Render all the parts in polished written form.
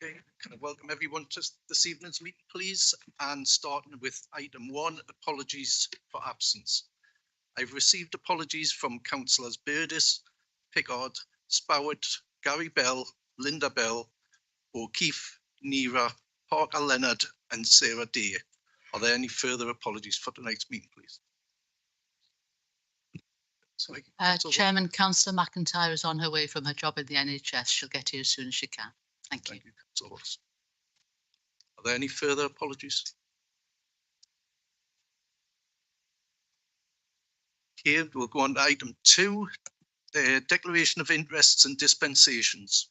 Okay, can I welcome everyone to this evening's meeting, please? And starting with item 1, apologies for absence. I've received apologies from councillors Burdis, Pickard, Spoward, Gary Bell, Linda Bell, O'Keefe, Nera, Parker Leonard and Sarah Day. Are there any further apologies for tonight's meeting, please? Sorry, Chairman, Councillor McIntyre is on her way from her job in the NHS. She'll get here as soon as she can. Thank you. Councillor Ross. Are there any further apologies? Okay, we'll go on to item 2, declaration of interests and dispensations.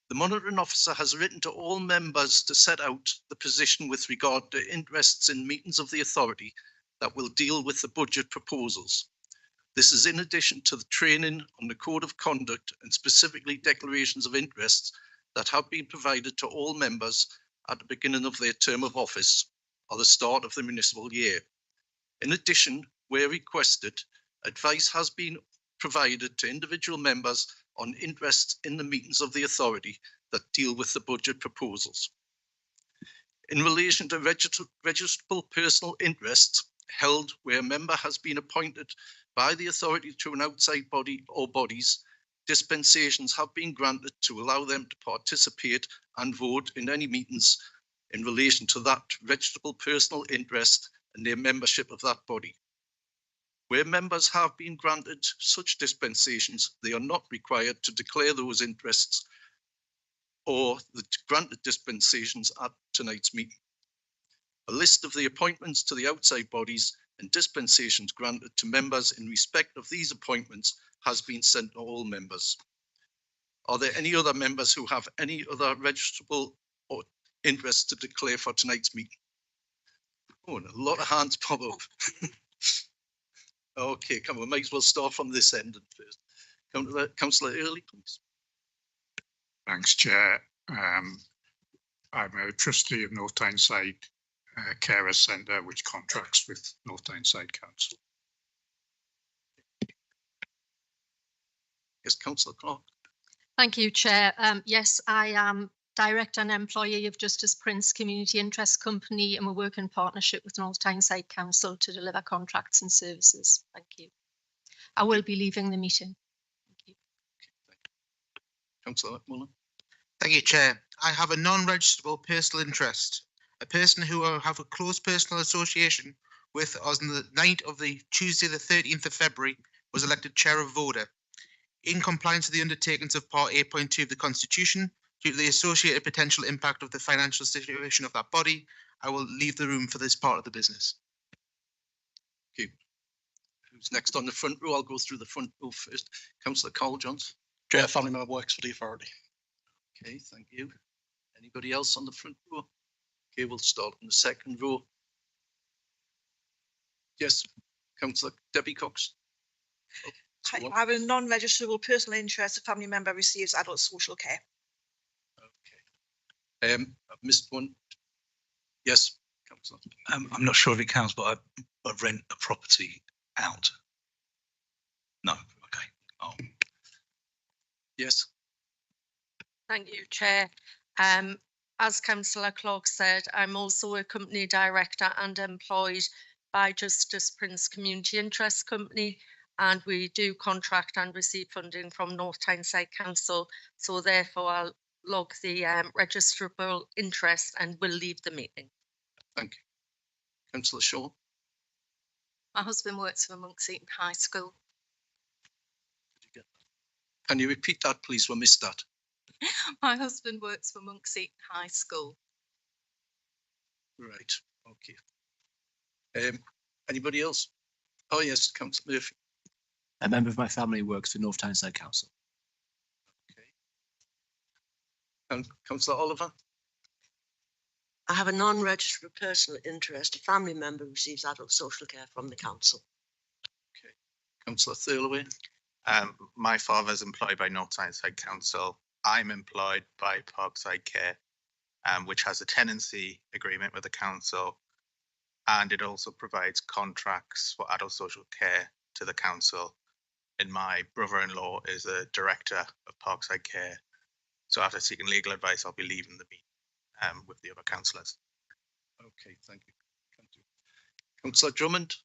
The monitoring officer has written to all members to set out the position with regard to interests in meetings of the authority that will deal with the budget proposals. This is in addition to the training on the code of conduct and specifically declarations of interests that have been provided to all members at the beginning of their term of office or the start of the municipal year. In addition, where requested, advice has been provided to individual members on interests in the meetings of the authority that deal with the budget proposals. In relation to registrable personal interests held where a member has been appointed by the authority to an outside body or bodies, dispensations have been granted to allow them to participate and vote in any meetings in relation to that registrable personal interest and their membership of that body. Where members have been granted such dispensations, they are not required to declare those interests or the granted dispensations at tonight's meeting. A list of the appointments to the outside bodies and dispensations granted to members in respect of these appointments has been sent to all members. Are there any other members who have any other registrable or interests to declare for tonight's meeting? Oh, and a lot of hands pop up. Okay, come on, might as well start from this end first. Councillor Early, please. Thanks, Chair. I'm a trustee of North Tyneside Carer Centre, which contracts with North Tyneside Council. Yes, Councillor Clark. Thank you, Chair. Yes, I am Director and Employee of Justice Prince Community Interest Company, and we work in partnership with North Tyneside Council to deliver contracts and services. Thank you. I will be leaving the meeting. Thank you. Councillor McMullen. Thank you, Chair. I have a non-registrable personal interest. A person who I have a close personal association with on the night of the Tuesday, the 13th of February, was elected Chair of VODA. In compliance with the undertakings of Part 8.2 of the Constitution, due to the associated potential impact of the financial situation of that body, I will leave the room for this part of the business. Okay. Who's next on the front row? I'll go through the front row first. Councillor Carl Johns. Chair, family member works for the authority. Okay, thank you. Anybody else on the front row? Okay, we'll start on the second row. Yes, Councillor Debbie Cox. I have a non-registrable personal interest. A family member receives adult social care. Okay. I've missed one. Yes, Councillor. I'm not sure if it counts, but I rent a property out. No, okay. Oh. Yes. Thank you, Chair. As Councillor Clark said, I'm also a company director and employed by Justice Prince Community Interest Company, and we do contract and receive funding from North Tyneside Council. So therefore, I'll log the registrable interest and will leave the meeting. Thank you. Councillor Shaw. My husband works for Monks Eaton High School. Did you get that? Can you repeat that, please? We missed that. My husband works for Monks Eaton High School. Right. Okay. Anybody else? Oh yes, Councillor Murphy. A member of my family works for North Tyneside Council. Okay. Councillor Oliver. I have a non-registered personal interest. A family member receives adult social care from the council. Okay. Councillor Thirlway. My father is employed by North Tyneside Council. I'm employed by Parkside Care, which has a tenancy agreement with the council, and it also provides contracts for adult social care to the council. And my brother-in-law is a director of Parkside Care, So after seeking legal advice, I'll be leaving the meeting with the other councillors. Okay, thank you. Councillor Drummond?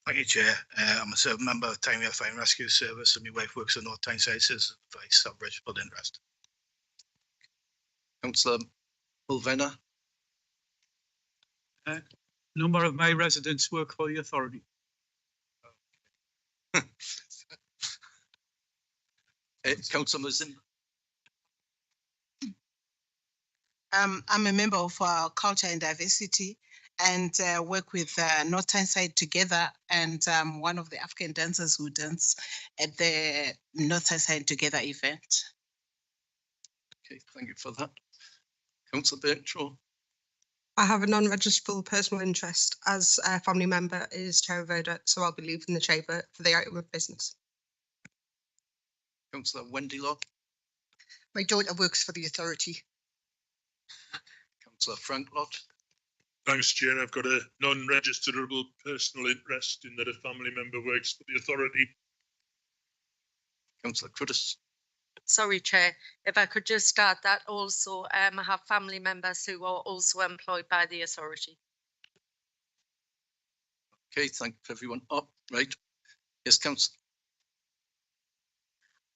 Thank you, Chair. I'm a service member of Tynemouth Fire and Rescue Service, and my wife works at North Tyneside Citizens Advice. I've registered interest. Councillor Mulvenna? Number of my residents work for the authority. Councillor Mazim? I'm a member of Culture and Diversity and work with North Tyneside Together, and one of the African dancers who dance at the North Tyneside Together event. Okay, thank you for that. Councillor Birkshaw? I have a non-registrable personal interest as a family member is chair of ODA, so I'll be leaving the chamber for the item of business. Councillor Wendy Locke? My daughter works for the authority. Councillor Frank Lott? Thanks, Chair. I've got a non-registerable personal interest in that a family member works for the authority. Councillor Cruddas? Sorry, Chair, if I could just add that also, I have family members who are also employed by the authority. Okay, thank you, everyone. Oh, right. Yes, Councillor.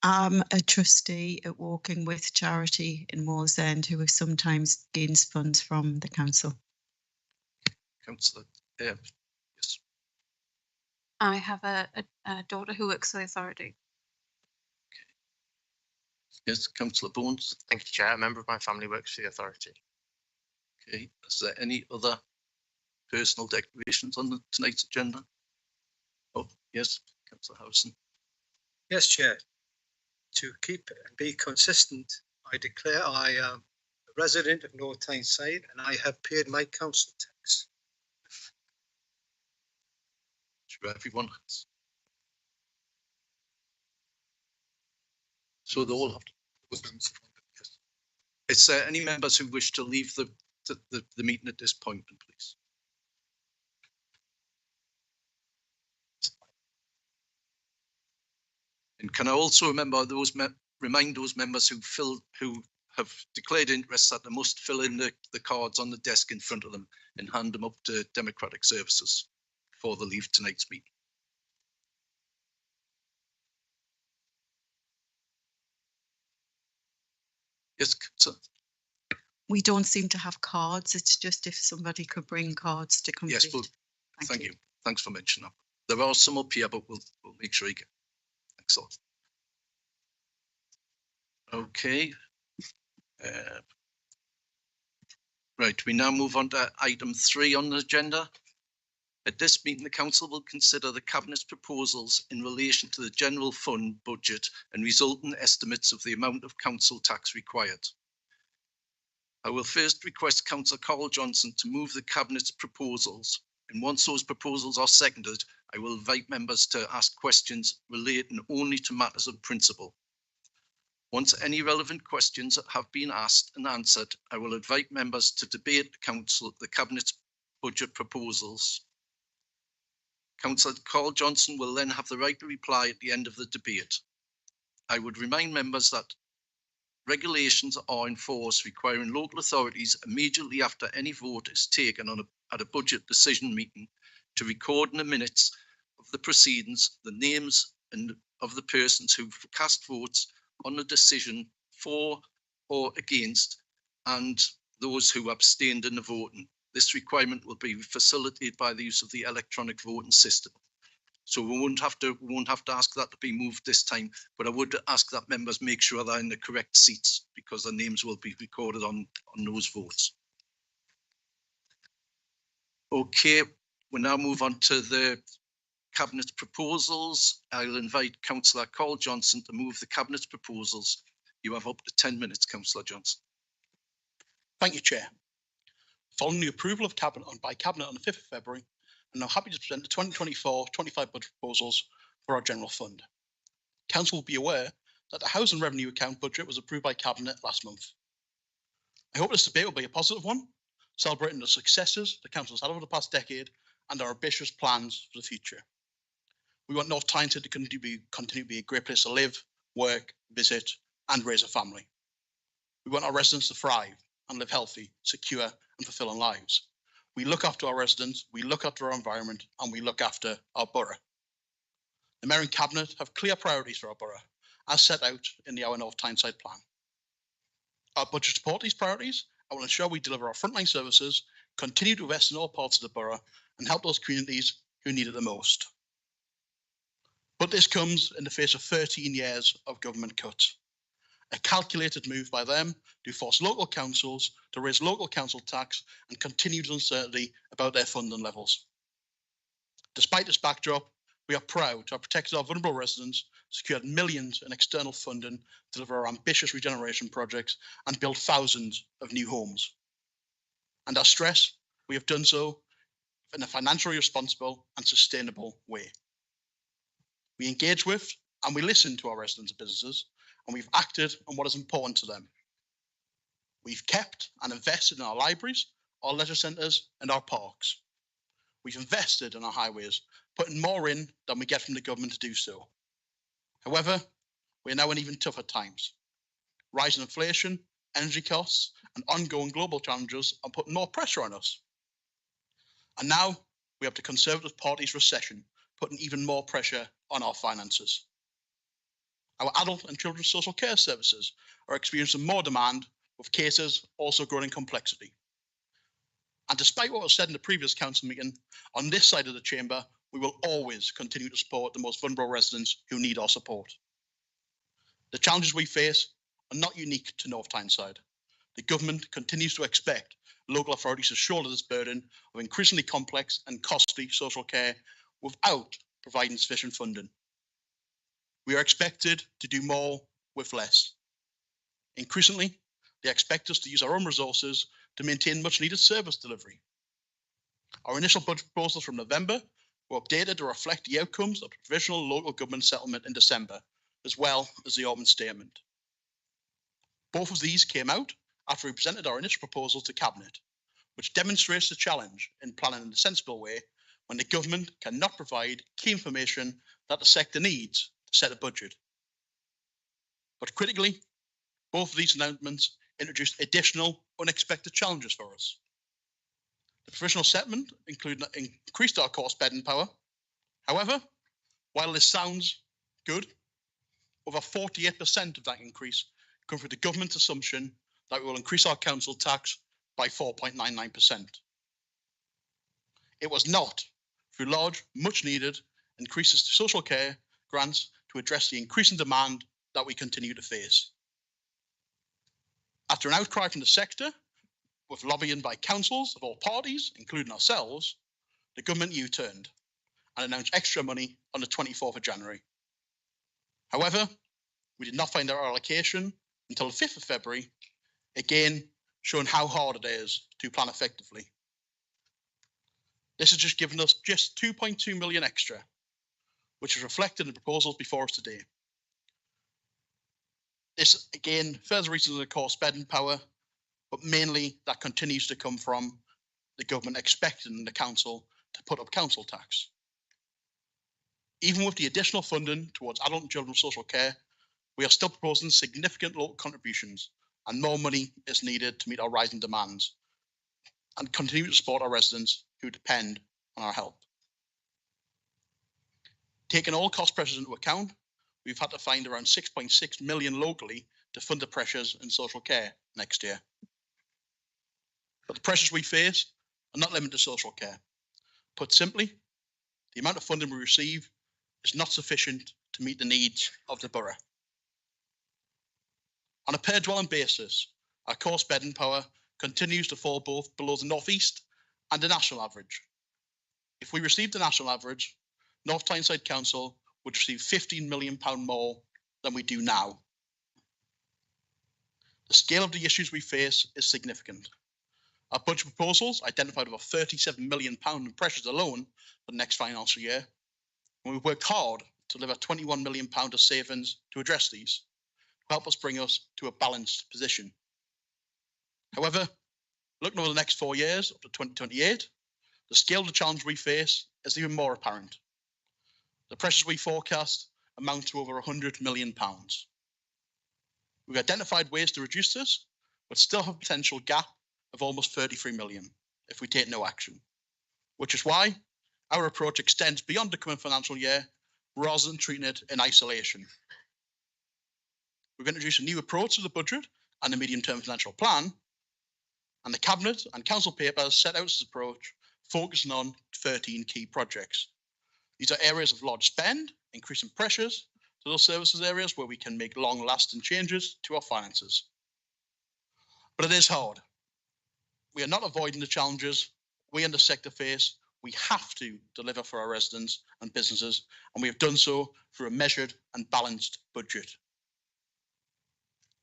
I'm a trustee at Walking With Charity in Wallsend, who sometimes gains funds from the council. Councillor, yes. I have a daughter who works for the authority. Yes, Councillor Bones. Thank you, Chair. A member of my family works for the authority. Okay, is there any other personal declarations on tonight's agenda? Oh, yes, Councillor Howson. Yes, Chair. To keep and be consistent, I declare I am a resident of North Tyneside and I have paid my council tax. Sure, everyone has. So they all have to. Yes. Is there any members who wish to leave the meeting at this point, please? And can I also remind those members who have declared interest that they must fill in the cards on the desk in front of them and hand them up to Democratic Services before they leave tonight's meeting. Yes, sir. We don't seem to have cards. It's just if somebody could bring cards to complete. Yes, well, thank you. Thanks for mentioning that. There are some up here, but we'll make sure you get. Thanks a lot. Okay. Right, we now move on to item 3 on the agenda. At this meeting, the council will consider the Cabinet's proposals in relation to the general fund budget and resultant estimates of the amount of council tax required. I will first request Councillor Carl Johnson to move the Cabinet's proposals, and once those proposals are seconded, I will invite members to ask questions relating only to matters of principle. Once any relevant questions have been asked and answered, I will invite members to debate the Cabinet's budget proposals. Councillor Carl Johnson will then have the right to reply at the end of the debate. I would remind members that regulations are in force requiring local authorities immediately after any vote is taken at a budget decision meeting to record in the minutes of the proceedings the names of the persons who cast votes on the decision for or against and those who abstained in the voting. This requirement will be facilitated by the use of the electronic voting system. So we won't have to ask that to be moved this time, but I would ask that members make sure they're in the correct seats because their names will be recorded on those votes. Okay, we now move on to the Cabinet's proposals. I'll invite Councillor Carl Johnson to move the Cabinet's proposals. You have up to 10 minutes, Councillor Johnson. Thank you, Chair. Following the approval of Cabinet by Cabinet on the 5th of February, I'm now happy to present the 2024-25 budget proposals for our general fund. Council will be aware that the Housing Revenue Account budget was approved by Cabinet last month. I hope this debate will be a positive one, celebrating the successes the Council has had over the past decade and our ambitious plans for the future. We want North Tyneside to continue to be a great place to live, work, visit and raise a family. We want our residents to thrive and live healthy, secure and fulfilling lives. We look after our residents, we look after our environment, and we look after our borough. The Mayor and Cabinet have clear priorities for our borough, as set out in the Our North Tyneside plan. Our budget support these priorities and will ensure we deliver our frontline services, continue to invest in all parts of the borough, and help those communities who need it the most. But this comes in the face of 13 years of government cuts. A calculated move by them to force local councils to raise local council tax and continued uncertainty about their funding levels. Despite this backdrop, we are proud to have protected our vulnerable residents, secured millions in external funding, deliver our ambitious regeneration projects, and build thousands of new homes. And I stress, we have done so in a financially responsible and sustainable way. We engage with and we listen to our residents and businesses, and we've acted on what is important to them. We've kept and invested in our libraries, our leisure centres, and our parks. We've invested in our highways, putting more in than we get from the government to do so. However, we are now in even tougher times. Rising inflation, energy costs, and ongoing global challenges are putting more pressure on us. And now we have the Conservative Party's recession, putting even more pressure on our finances. Our adult and children's social care services are experiencing more demand, with cases also growing in complexity. And despite what was said in the previous council meeting, on this side of the chamber, we will always continue to support the most vulnerable residents who need our support. The challenges we face are not unique to North Tyneside. The government continues to expect local authorities to shoulder this burden of increasingly complex and costly social care without providing sufficient funding. We are expected to do more with less. Increasingly, they expect us to use our own resources to maintain much needed service delivery. Our initial budget proposals from November were updated to reflect the outcomes of the provisional local government settlement in December, as well as the Autumn Statement. Both of these came out after we presented our initial proposals to Cabinet, which demonstrates the challenge in planning in a sensible way when the government cannot provide key information that the sector needs to set a budget. But critically, both of these announcements introduced additional unexpected challenges for us. The provisional settlement increased our core spending power. However, while this sounds good, over 48% of that increase comes from the government's assumption that we will increase our council tax by 4.99%. It was not through large, much needed increases to social care grants to address the increasing demand that we continue to face. After an outcry from the sector, with lobbying by councils of all parties, including ourselves, the government U-turned and announced extra money on the 24th of January. However, we did not find our allocation until the 5th of February, again showing how hard it is to plan effectively. This has just given us just 2.2 million extra, which is reflected in the proposals before us today. This again further reasons the core spending power, but mainly that continues to come from the government expecting the council to put up council tax. Even with the additional funding towards adult and children's social care, we are still proposing significant local contributions, and more money is needed to meet our rising demands and continue to support our residents who depend on our help. Taking all cost pressures into account, we've had to find around 6.6 million locally to fund the pressures in social care next year. But the pressures we face are not limited to social care. Put simply, the amount of funding we receive is not sufficient to meet the needs of the borough. On a per dwelling basis, our core spending power continues to fall both below the North East and the national average. If we received the national average, North Tyneside Council would receive £15 million more than we do now. The scale of the issues we face is significant. Our budget proposals identified over £37 million in pressures alone for the next financial year, and we've worked hard to deliver £21 million of savings to address these, to help us bring us to a balanced position. However, looking over the next 4 years up to 2028, the scale of the challenge we face is even more apparent. The pressures we forecast amount to over £100 million. We've identified ways to reduce this but still have a potential gap of almost 33 million if we take no action, which is why our approach extends beyond the current financial year rather than treating it in isolation. We've introduced a new approach to the budget and the medium-term financial plan, and the Cabinet and Council papers set out this approach, focusing on 13 key projects. These are areas of large spend, increasing pressures to those services areas where we can make long-lasting changes to our finances. But it is hard. We are not avoiding the challenges we in the sector face. We have to deliver for our residents and businesses, and we have done so through a measured and balanced budget.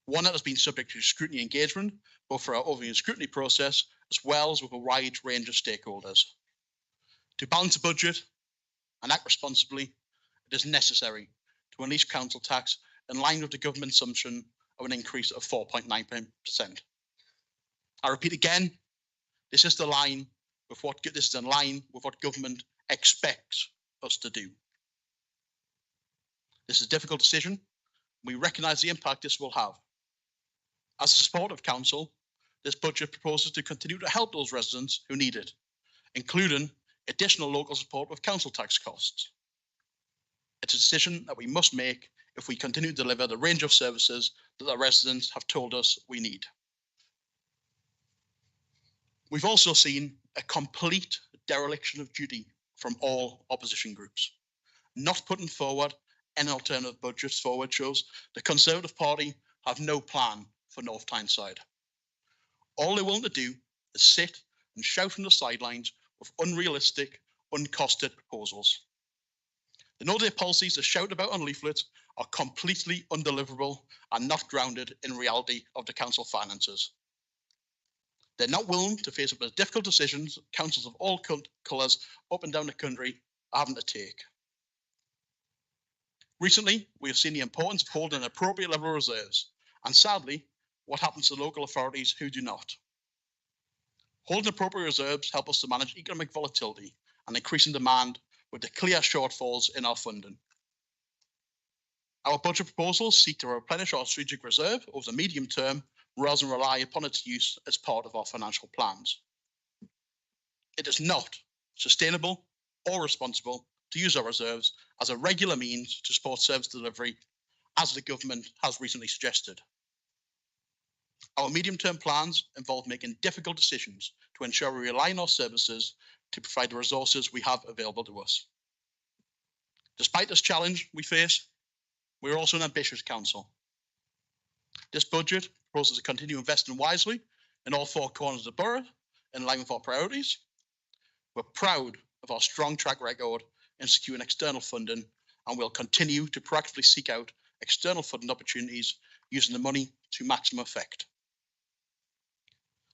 One that has been subject to scrutiny engagement, both for our overview and scrutiny process, as well as with a wide range of stakeholders. To balance the budget and act responsibly, it is necessary to unleash council tax in line with the government assumption of an increase of 4.9%. I repeat again, this is in line with what government expects us to do. This is a difficult decision. We recognise the impact this will have. As a supportive council, this budget proposes to continue to help those residents who need it, including additional local support with council tax costs. It's a decision that we must make if we continue to deliver the range of services that our residents have told us we need. We've also seen a complete dereliction of duty from all opposition groups. Not putting forward any alternative budgets forward shows the Conservative Party have no plan for North Tyneside. All they're willing to do is sit and shout from the sidelines with unrealistic, uncosted proposals. The no-day policies they shout about on leaflets are completely undeliverable and not grounded in reality of the council finances. They're not willing to face up with difficult decisions councils of all colours up and down the country are having to take. Recently, we have seen the importance of holding an appropriate level of reserves, and sadly, what happens to local authorities who do not. Holding appropriate reserves help us to manage economic volatility and increasing demand with the clear shortfalls in our funding. Our budget proposals seek to replenish our strategic reserve over the medium term rather than rely upon its use as part of our financial plans. It is not sustainable or responsible to use our reserves as a regular means to support service delivery, as the government has recently suggested. Our medium-term plans involve making difficult decisions to ensure we rely on our services to provide the resources we have available to us. Despite this challenge we face, we are also an ambitious council. This budget proposes to continue investing wisely in all four corners of the borough in line with our priorities. We're proud of our strong track record in securing external funding, and we'll continue to proactively seek out external funding opportunities using the money to maximum effect.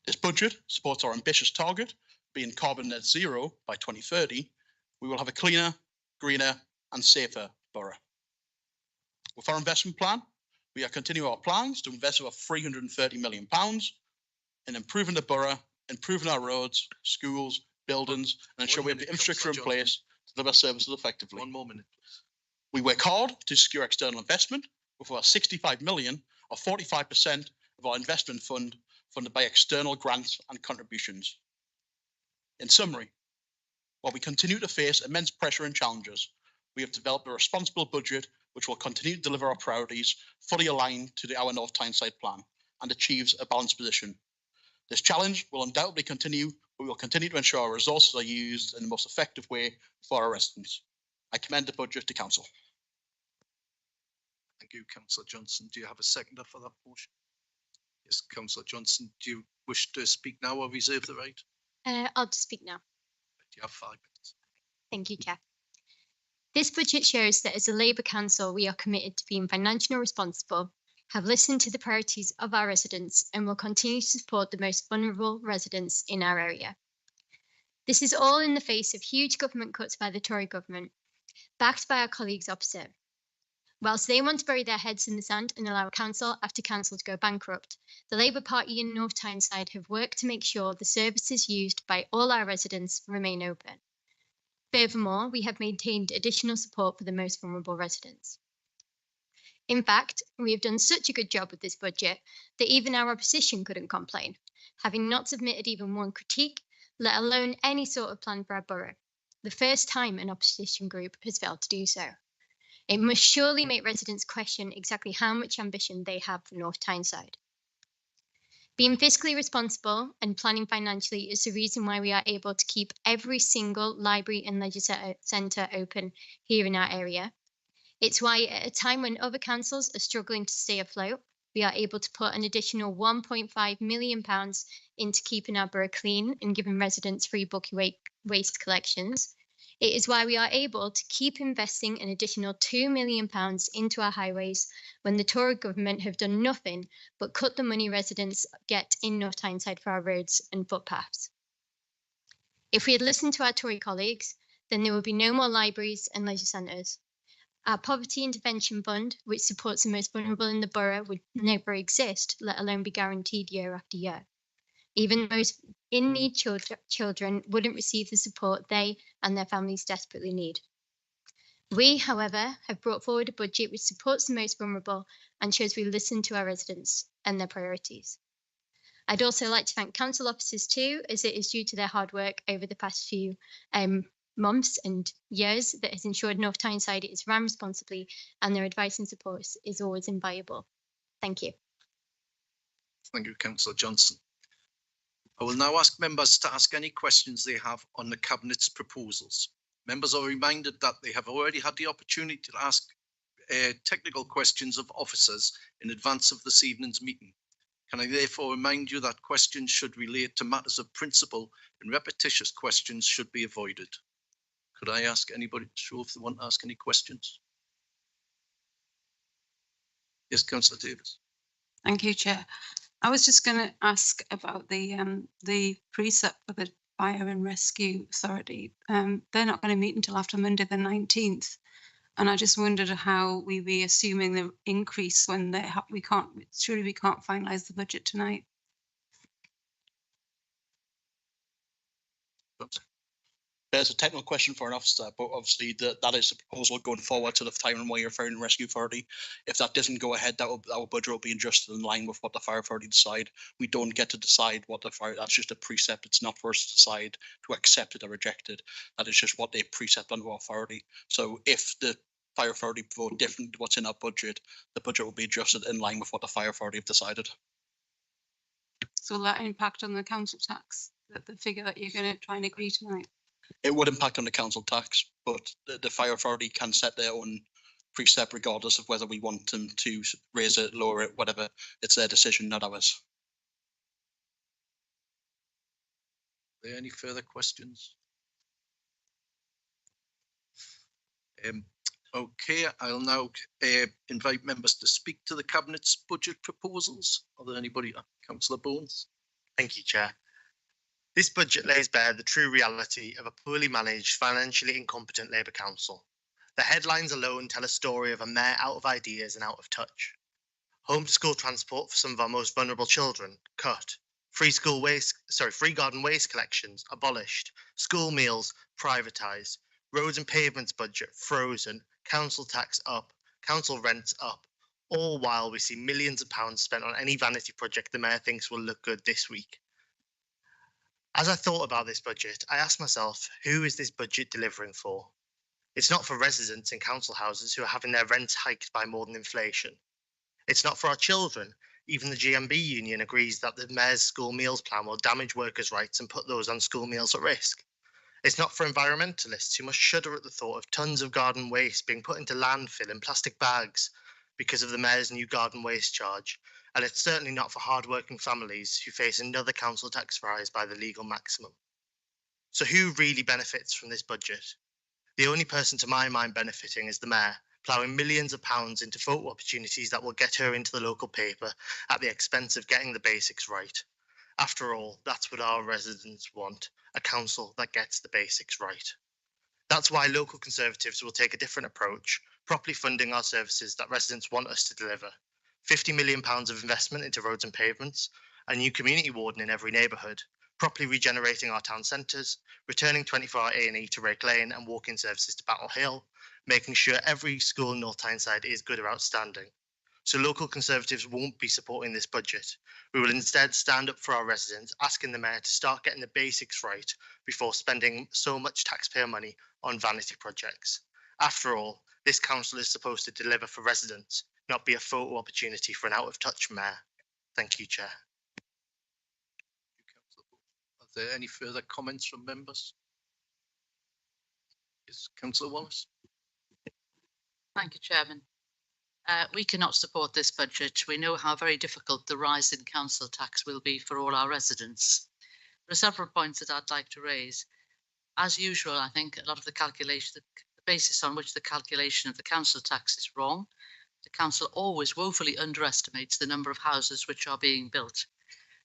This budget supports our ambitious target, being carbon net zero by 2030. We will have a cleaner, greener and safer borough. With our investment plan, we are continuing our plans to invest over £330 million in improving the borough, improving our roads, schools, buildings, and ensure we have the infrastructure in place to deliver services effectively. One more minute. We work hard to secure external investment with over 65 million or 45% of our investment fund funded by external grants and contributions. In summary, while we continue to face immense pressure and challenges, we have developed a responsible budget which will continue to deliver our priorities fully aligned to our North Tyneside plan and achieves a balanced position. This challenge will undoubtedly continue, but we will continue to ensure our resources are used in the most effective way for our residents. I commend the budget to Council. Thank you, Councillor Johnson. Do you have a seconder for that motion? Yes, Councillor Johnson, do you wish to speak now or reserve the right? I'll just speak now. You have 5 minutes. Thank you, Chair. This budget shows that as a Labour Council, we are committed to being financially responsible, have listened to the priorities of our residents, and will continue to support the most vulnerable residents in our area. This is all in the face of huge government cuts by the Tory government, backed by our colleagues opposite. Whilst they want to bury their heads in the sand and allow council after council to go bankrupt, the Labour Party in North Tyneside have worked to make sure the services used by all our residents remain open. Furthermore, we have maintained additional support for the most vulnerable residents. In fact, we have done such a good job with this budget that even our opposition couldn't complain, having not submitted even one critique, let alone any sort of plan for our borough. The first time an opposition group has failed to do so. It must surely make residents question exactly how much ambition they have for North Tyneside. Being fiscally responsible and planning financially is the reason why we are able to keep every single library and leisure centre open here in our area. It's why at a time when other councils are struggling to stay afloat, we are able to put an additional £1.5 million into keeping our borough clean and giving residents free bulky waste collections. It is why we are able to keep investing an additional £2 million into our highways when the Tory government have done nothing but cut the money residents get in North Tyneside for our roads and footpaths. If we had listened to our Tory colleagues, then there would be no more libraries and leisure centres. Our Poverty Intervention Fund, which supports the most vulnerable in the borough, would never exist, let alone be guaranteed year after year. Even the most in-need children wouldn't receive the support they and their families desperately need. We, however, have brought forward a budget which supports the most vulnerable and shows we listen to our residents and their priorities. I'd also like to thank council officers too, as it is due to their hard work over the past few months and years that has ensured North Tyneside is run responsibly and their advice and support is always invaluable. Thank you. Thank you, Councillor Johnson. I will now ask members to ask any questions they have on the Cabinet's proposals. Members are reminded that they have already had the opportunity to ask technical questions of officers in advance of this evening's meeting. Can I therefore remind you that questions should relate to matters of principle and repetitious questions should be avoided. Could I ask anybody to show if they want to ask any questions? Yes, Councillor Davis. Thank you, Chair. I was just going to ask about the precept for the Fire and Rescue Authority. They're not going to meet until after Monday the 19th. And I just wondered how we be assuming the increase when we can't finalise the budget tonight. There's a technical question for an officer, but obviously that is the proposal going forward to the Fire and Rescue Authority. If that doesn't go ahead, our budget will be adjusted in line with what the Fire Authority decide. We don't get to decide what the fire. That's just a precept. It's not for us to decide to accept it or reject it. That is just what they precept under our authority. So if the Fire Authority vote different to what's in our budget, the budget will be adjusted in line with what the Fire Authority have decided. So will that impact on the council tax, the figure that you're going to try and agree tonight? It would impact on the council tax, but the Fire Authority can set their own precept regardless of whether we want them to raise it, lower it, whatever. It's their decision, not ours. Are there any further questions? Okay, I'll now invite members to speak to the Cabinet's budget proposals. Are there anybody? Councillor Bones. Thank you, Chair. This budget lays bare the true reality of a poorly managed, financially incompetent Labour Council. The headlines alone tell a story of a mayor out of ideas and out of touch. Home to school transport for some of our most vulnerable children, cut. Free garden waste collections, abolished. School meals, privatised. Roads and pavements budget, frozen. Council tax up. Council rents up. All while we see millions of pounds spent on any vanity project the mayor thinks will look good this week. As I thought about this budget, I asked myself, who is this budget delivering for? It's not for residents in council houses who are having their rents hiked by more than inflation. It's not for our children. Even the GMB union agrees that the mayor's school meals plan will damage workers' rights and put those on school meals at risk. It's not for environmentalists who must shudder at the thought of tons of garden waste being put into landfill in plastic bags because of the mayor's new garden waste charge. And it's certainly not for hard-working families who face another council tax rise by the legal maximum. So who really benefits from this budget? The only person to my mind benefiting is the mayor, ploughing millions of pounds into photo opportunities that will get her into the local paper at the expense of getting the basics right. After all, that's what our residents want, a council that gets the basics right. That's why local Conservatives will take a different approach, properly funding our services that residents want us to deliver. £50 million of investment into roads and pavements, a new community warden in every neighbourhood, properly regenerating our town centres, returning 24-hour A&E to Rake Lane and walk-in services to Battle Hill, making sure every school in North Tyneside is good or outstanding, so local Conservatives won't be supporting this budget. We will instead stand up for our residents, asking the Mayor to start getting the basics right before spending so much taxpayer money on vanity projects. After all, this council is supposed to deliver for residents, not be a photo opportunity for an out-of-touch Mayor. Thank you, Chair. Are there any further comments from members? Yes, Councillor Wallace. Thank you, Chairman. We cannot support this budget. We know how very difficult the rise in council tax will be for all our residents. There are several points that I'd like to raise. As usual, I think a lot of the calculation, the basis on which the calculation of the council tax is wrong. The council always woefully underestimates the number of houses which are being built.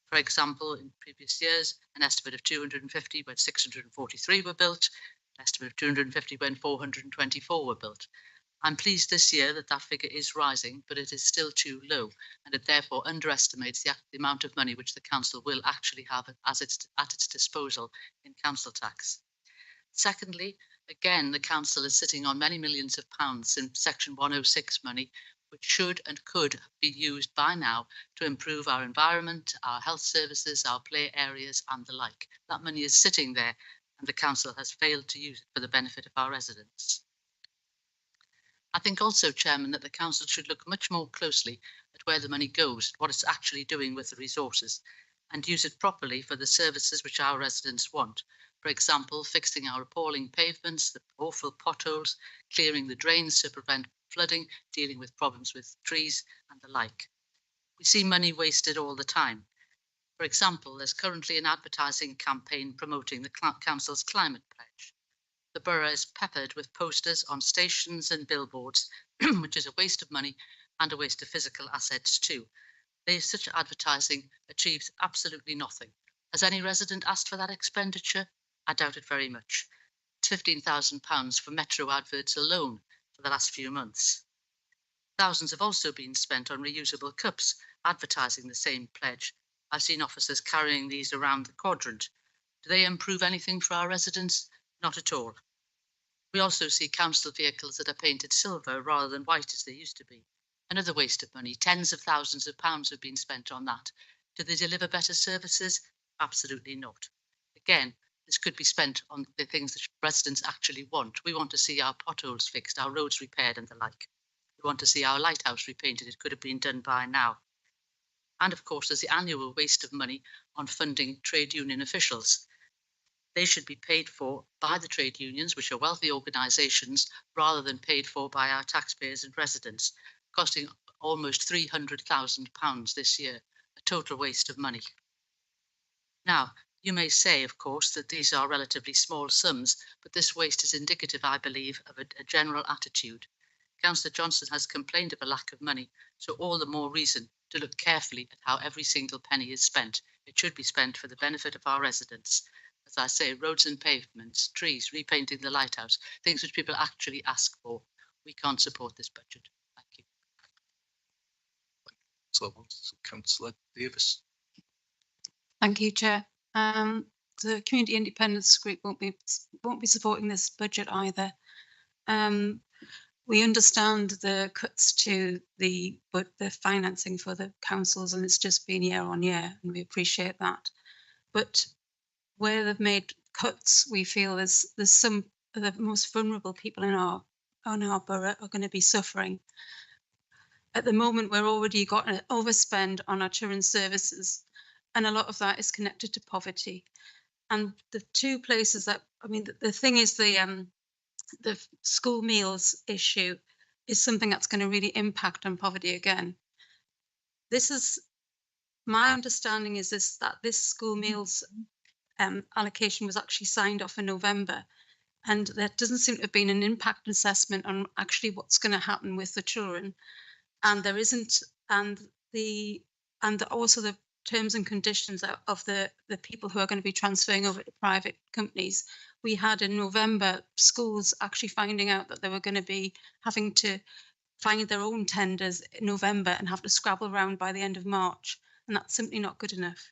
For example, in previous years, an estimate of 250 when 643 were built, an estimate of 250 when 424 were built. I'm pleased this year that that figure is rising, but it is still too low, and it therefore underestimates the amount of money which the council will actually have at its disposal in council tax. Secondly, again, the council is sitting on many millions of pounds in Section 106 money, which should and could be used by now to improve our environment, our health services, our play areas and the like. That money is sitting there and the council has failed to use it for the benefit of our residents. I think also, Chairman, that the council should look much more closely at where the money goes, what it's actually doing with the resources, and use it properly for the services which our residents want. For example, fixing our appalling pavements, the awful potholes, clearing the drains to prevent flooding, dealing with problems with trees and the like. We see money wasted all the time. For example, there's currently an advertising campaign promoting the council's climate pledge. The borough is peppered with posters on stations and billboards, which is a waste of money and a waste of physical assets too. Such advertising achieves absolutely nothing. Has any resident asked for that expenditure? I doubt it very much. It's £15,000 for Metro adverts alone for the last few months. Thousands have also been spent on reusable cups, advertising the same pledge. I've seen officers carrying these around the quadrant. Do they improve anything for our residents? Not at all. We also see council vehicles that are painted silver rather than white as they used to be. Another waste of money. Tens of thousands of pounds have been spent on that. Do they deliver better services? Absolutely not. Again, this could be spent on the things that residents actually want. We want to see our potholes fixed, our roads repaired and the like. We want to see our lighthouse repainted. It could have been done by now. And of course, there's the annual waste of money on funding trade union officials. They should be paid for by the trade unions, which are wealthy organisations, rather than paid for by our taxpayers and residents, costing almost £300,000 this year, a total waste of money. Now, you may say, of course, that these are relatively small sums, but this waste is indicative, I believe, of a general attitude. Councillor Johnson has complained of a lack of money, so all the more reason to look carefully at how every single penny is spent. It should be spent for the benefit of our residents. As I say, roads and pavements, trees, repainting the lighthouse, things which people actually ask for. We can't support this budget. Thank you. So, Councillor Davis. Thank you, Chair. The Community Independence Group won't be supporting this budget either. We understand the cuts to the financing for the councils, and it's just been year on year, and we appreciate that. But where they've made cuts, we feel there's some of the most vulnerable people in our borough are going to be suffering. At the moment, we're already got an overspend on our children's services, and a lot of that is connected to poverty. And the two places that, I mean, the thing is the school meals issue is something that's going to really impact on poverty again. This is, my understanding is that this school meals allocation was actually signed off in November, and there doesn't seem to have been an impact assessment on actually what's going to happen with the children. And there isn't, and also the terms and conditions of the people who are going to be transferring over to private companies. We had in November schools actually finding out that they were going to be having to find their own tenders in November and have to scrabble around by the end of March, and that's simply not good enough.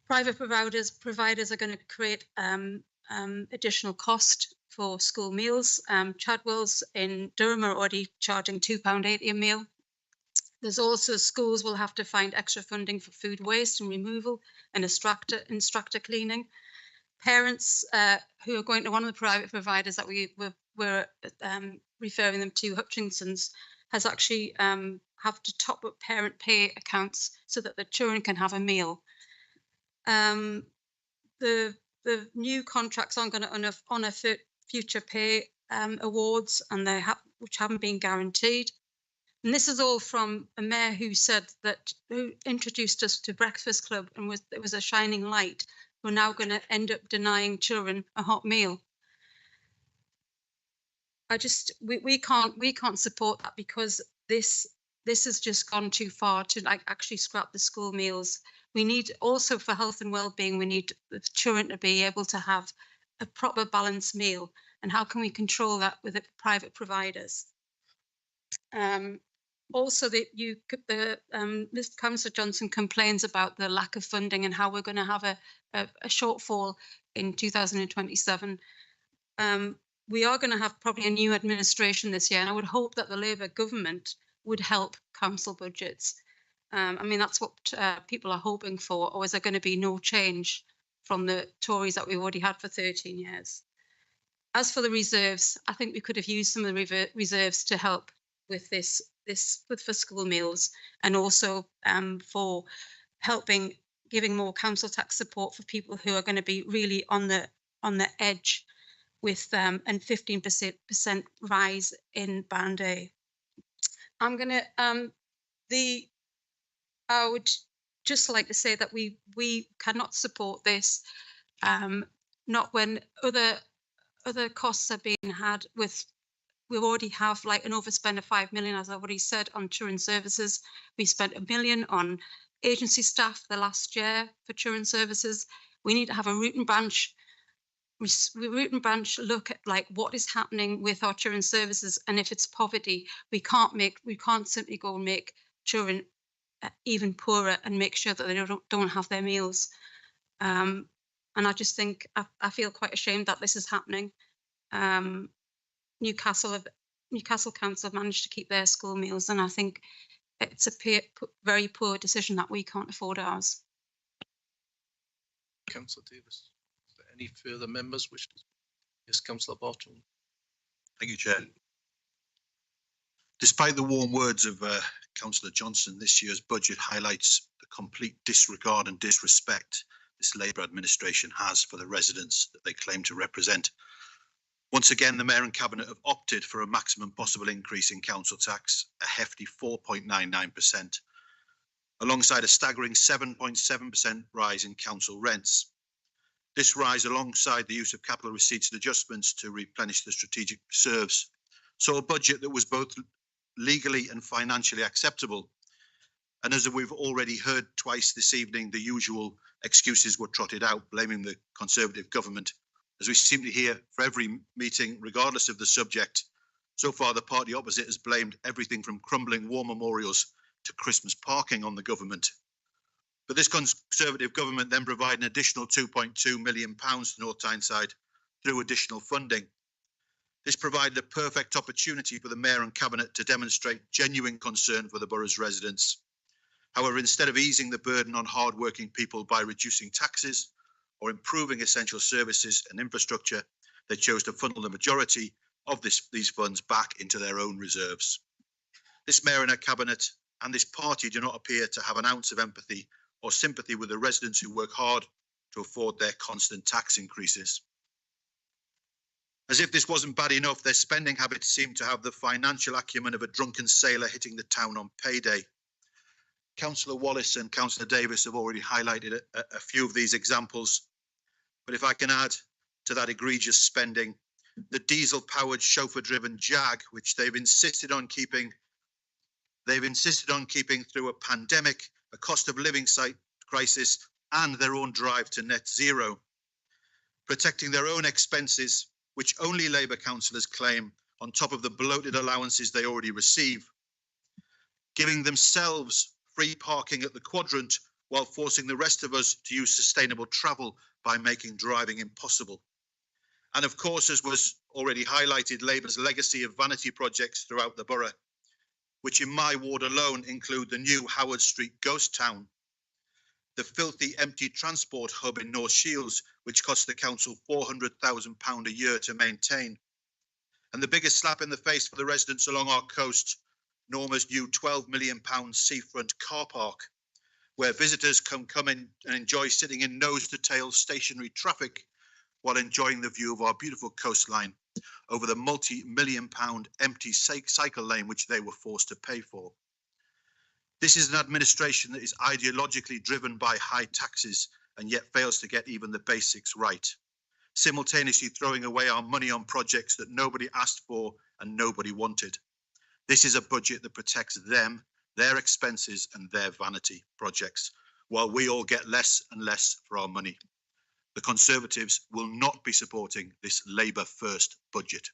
Private providers are going to create additional cost for school meals. Chadwell's in Durham are already charging £2.80 a meal. There's also schools will have to find extra funding for food waste and removal and instructor cleaning. Parents who are going to one of the private providers that we're referring them to, Hutchinson's, has actually have to top up parent pay accounts so that the children can have a meal. The new contracts aren't going to honour future pay awards, and which haven't been guaranteed. And this is all from a mayor who introduced us to Breakfast Club, and it was a shining light. We're now going to end up denying children a hot meal. We can't support that, because this has just gone too far to actually scrap the school meals. We need also, for health and well-being, we need the children to be able to have a proper balanced meal. And how can we control that with the private providers? Also, Mr. Councillor Johnson complains about the lack of funding and how we're going to have a shortfall in 2027. We are going to have probably a new administration this year, and I would hope that the Labour government would help council budgets. I mean, that's what people are hoping for. Or is there going to be no change from the Tories that we've already had for 13 years? As for the reserves, I think we could have used some of the reserves to help with for school meals, and also for giving more council tax support for people who are going to be really on the edge with and 15% rise in Band A. I would just like to say that we cannot support this, not when other costs are being had with. We already have like an overspend of 5 million, as I already said, on children's services. We spent 1 million on agency staff the last year for children's services. We need to have a root and branch look at like what is happening with our children's services, and if it's poverty, we can't simply go and make children even poorer and make sure that they don't have their meals. And I just think I feel quite ashamed that this is happening. Newcastle Council have managed to keep their school meals, and I think it's a very poor decision that we can't afford ours. Councillor Davis, is there any further members wish to? Yes, Councillor Barton. Thank you, Chair. Despite the warm words of Councillor Johnson, this year's budget highlights the complete disregard and disrespect this Labour administration has for the residents that they claim to represent. Once again, the Mayor and Cabinet have opted for a maximum possible increase in council tax, a hefty 4.99%, alongside a staggering 7.7% rise in council rents. This rise, alongside the use of capital receipts and adjustments to replenish the strategic reserves, saw a budget that was both legally and financially acceptable. And as we've already heard twice this evening, the usual excuses were trotted out, blaming the Conservative government. As we seem to hear for every meeting, regardless of the subject, so far the party opposite has blamed everything from crumbling war memorials to Christmas parking on the government. But this Conservative government then provided an additional £2.2 million to North Tyneside through additional funding. This provided a perfect opportunity for the Mayor and Cabinet to demonstrate genuine concern for the borough's residents. However, instead of easing the burden on hard-working people by reducing taxes or improving essential services and infrastructure, they chose to funnel the majority of these funds back into their own reserves. This Mayor and her Cabinet and this party do not appear to have an ounce of empathy or sympathy with the residents who work hard to afford their constant tax increases. As if this wasn't bad enough, their spending habits seem to have the financial acumen of a drunken sailor hitting the town on payday. Councillor Wallace and Councillor Davis have already highlighted a few of these examples. But if I can add to that egregious spending, the diesel-powered chauffeur-driven Jag, which they've insisted on keeping through a pandemic, a cost of living crisis, and their own drive to net zero, protecting their own expenses, which only Labour councillors claim, on top of the bloated allowances they already receive, giving themselves free parking at the Quadrant while forcing the rest of us to use sustainable travel by making driving impossible. And of course, as was already highlighted, Labour's legacy of vanity projects throughout the borough, which in my ward alone include the new Howard Street ghost town, the filthy empty transport hub in North Shields, which costs the council £400,000 a year to maintain, and the biggest slap in the face for the residents along our coast, Norma's new £12 million seafront car park, where visitors can come in and enjoy sitting in nose-to-tail stationary traffic while enjoying the view of our beautiful coastline over the multi-million-pound empty cycle lane which they were forced to pay for. This is an administration that is ideologically driven by high taxes and yet fails to get even the basics right, simultaneously throwing away our money on projects that nobody asked for and nobody wanted. This is a budget that protects them, their expenses and their vanity projects, while we all get less and less for our money. The Conservatives will not be supporting this Labour first budget.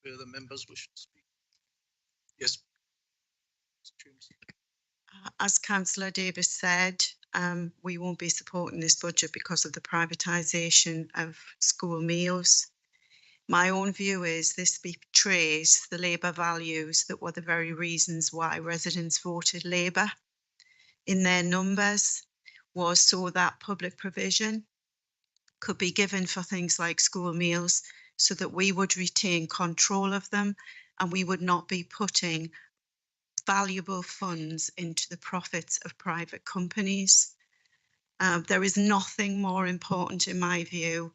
Further members wish to speak? Yes. As Councillor Davis said, we won't be supporting this budget because of the privatisation of school meals. My own view is this betrays the Labour values that were the very reasons why residents voted Labour in their numbers, was so that public provision could be given for things like school meals so that we would retain control of them and we would not be putting valuable funds into the profits of private companies. There is nothing more important, in my view,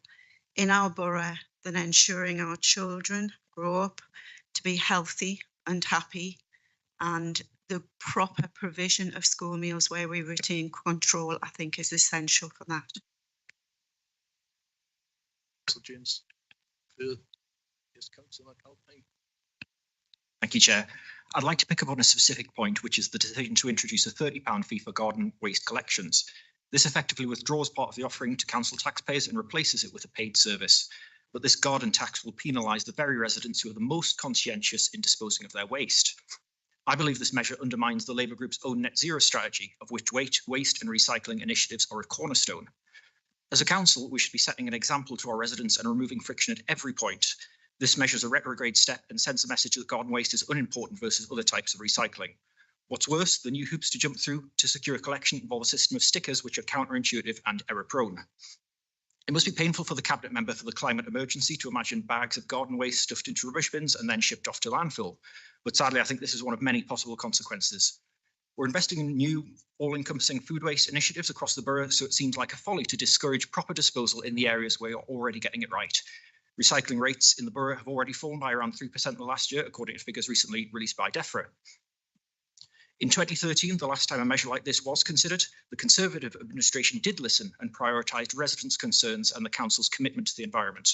in our borough than ensuring our children grow up to be healthy and happy, and the proper provision of school meals where we retain control, I think, is essential for that. Councillor James. Yes, Councillor Calpine. Thank you, Chair. I'd like to pick up on a specific point, which is the decision to introduce a £30 fee for garden waste collections. This effectively withdraws part of the offering to council taxpayers and replaces it with a paid service. But this garden tax will penalise the very residents who are the most conscientious in disposing of their waste. I believe this measure undermines the Labour Group's own net zero strategy, of which waste and recycling initiatives are a cornerstone. As a council, we should be setting an example to our residents and removing friction at every point. This measure is a retrograde step and sends a message that garden waste is unimportant versus other types of recycling. What's worse, the new hoops to jump through to secure a collection involve a system of stickers which are counterintuitive and error-prone. It must be painful for the Cabinet member for the climate emergency to imagine bags of garden waste stuffed into rubbish bins and then shipped off to landfill. But sadly, I think this is one of many possible consequences. We're investing in new, all-encompassing food waste initiatives across the borough, so it seems like a folly to discourage proper disposal in the areas where you're already getting it right. Recycling rates in the borough have already fallen by around 3% in the last year, according to figures recently released by DEFRA. In 2013, the last time a measure like this was considered, the Conservative administration did listen and prioritised residents' concerns and the council's commitment to the environment.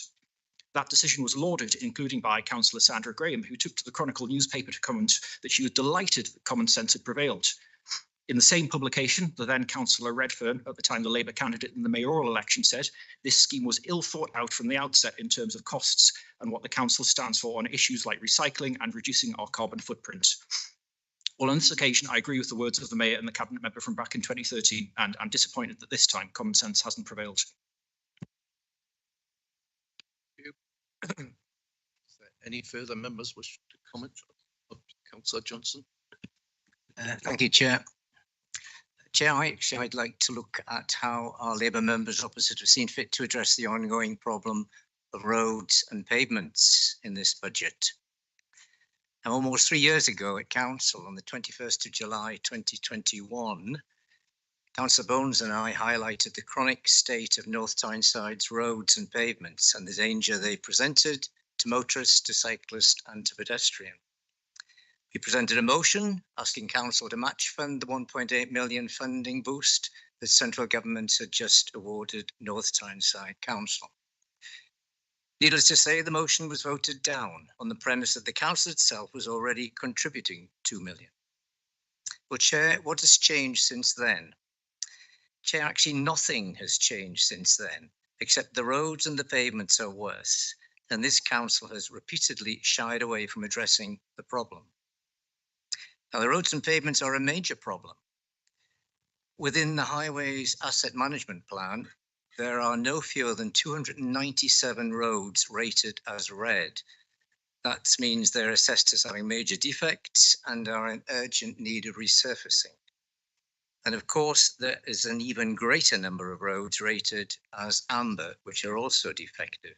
That decision was lauded, including by Councillor Sandra Graham, who took to the Chronicle newspaper to comment that she was delighted that common sense had prevailed. In the same publication, the then Councillor Redfern, at the time the Labour candidate in the mayoral election, said this scheme was ill thought out from the outset in terms of costs and what the council stands for on issues like recycling and reducing our carbon footprint. Well, on this occasion, I agree with the words of the Mayor and the Cabinet member from back in 2013, and I'm disappointed that this time common sense hasn't prevailed. Any further members wish to comment? Councillor Johnson. Thank you, Chair. Chair, I'd like to look at how our Labour members opposite have seen fit to address the ongoing problem of roads and pavements in this budget. Now, almost 3 years ago at Council, on the 21st of July 2021, Councillor Bones and I highlighted the chronic state of North Tynesyde's roads and pavements and the danger they presented to motorists, to cyclists and to pedestrians. We presented a motion asking Council to match fund the 1.8 million funding boost that central government had just awarded North Tyneside Council. Needless to say, the motion was voted down on the premise that the council itself was already contributing 2 million. Well, Chair, what has changed since then? Chair, actually nothing has changed since then, except the roads and the pavements are worse, and this council has repeatedly shied away from addressing the problem. Now, the roads and pavements are a major problem. Within the Highways Asset Management Plan, there are no fewer than 297 roads rated as red. That means they're assessed as having major defects and are in urgent need of resurfacing. And of course, there is an even greater number of roads rated as amber, which are also defective.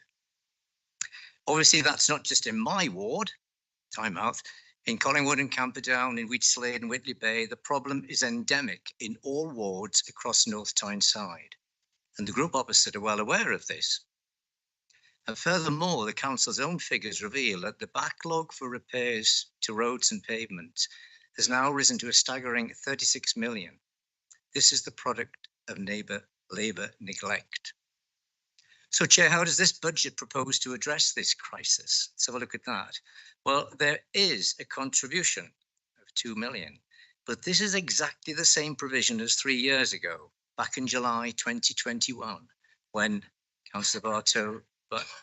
Obviously, that's not just in my ward, Tynemouth. In Collingwood and Camperdown, in Wheatslade and Whitley Bay, the problem is endemic in all wards across North Tyneside. And the group opposite are well aware of this. And furthermore, the council's own figures reveal that the backlog for repairs to roads and pavements has now risen to a staggering 36 million. This is the product of Labour neglect. So, Chair, how does this budget propose to address this crisis? Let's have a look at that. Well, there is a contribution of 2 million, but this is exactly the same provision as 3 years ago, back in July 2021, when Councillor Bartow,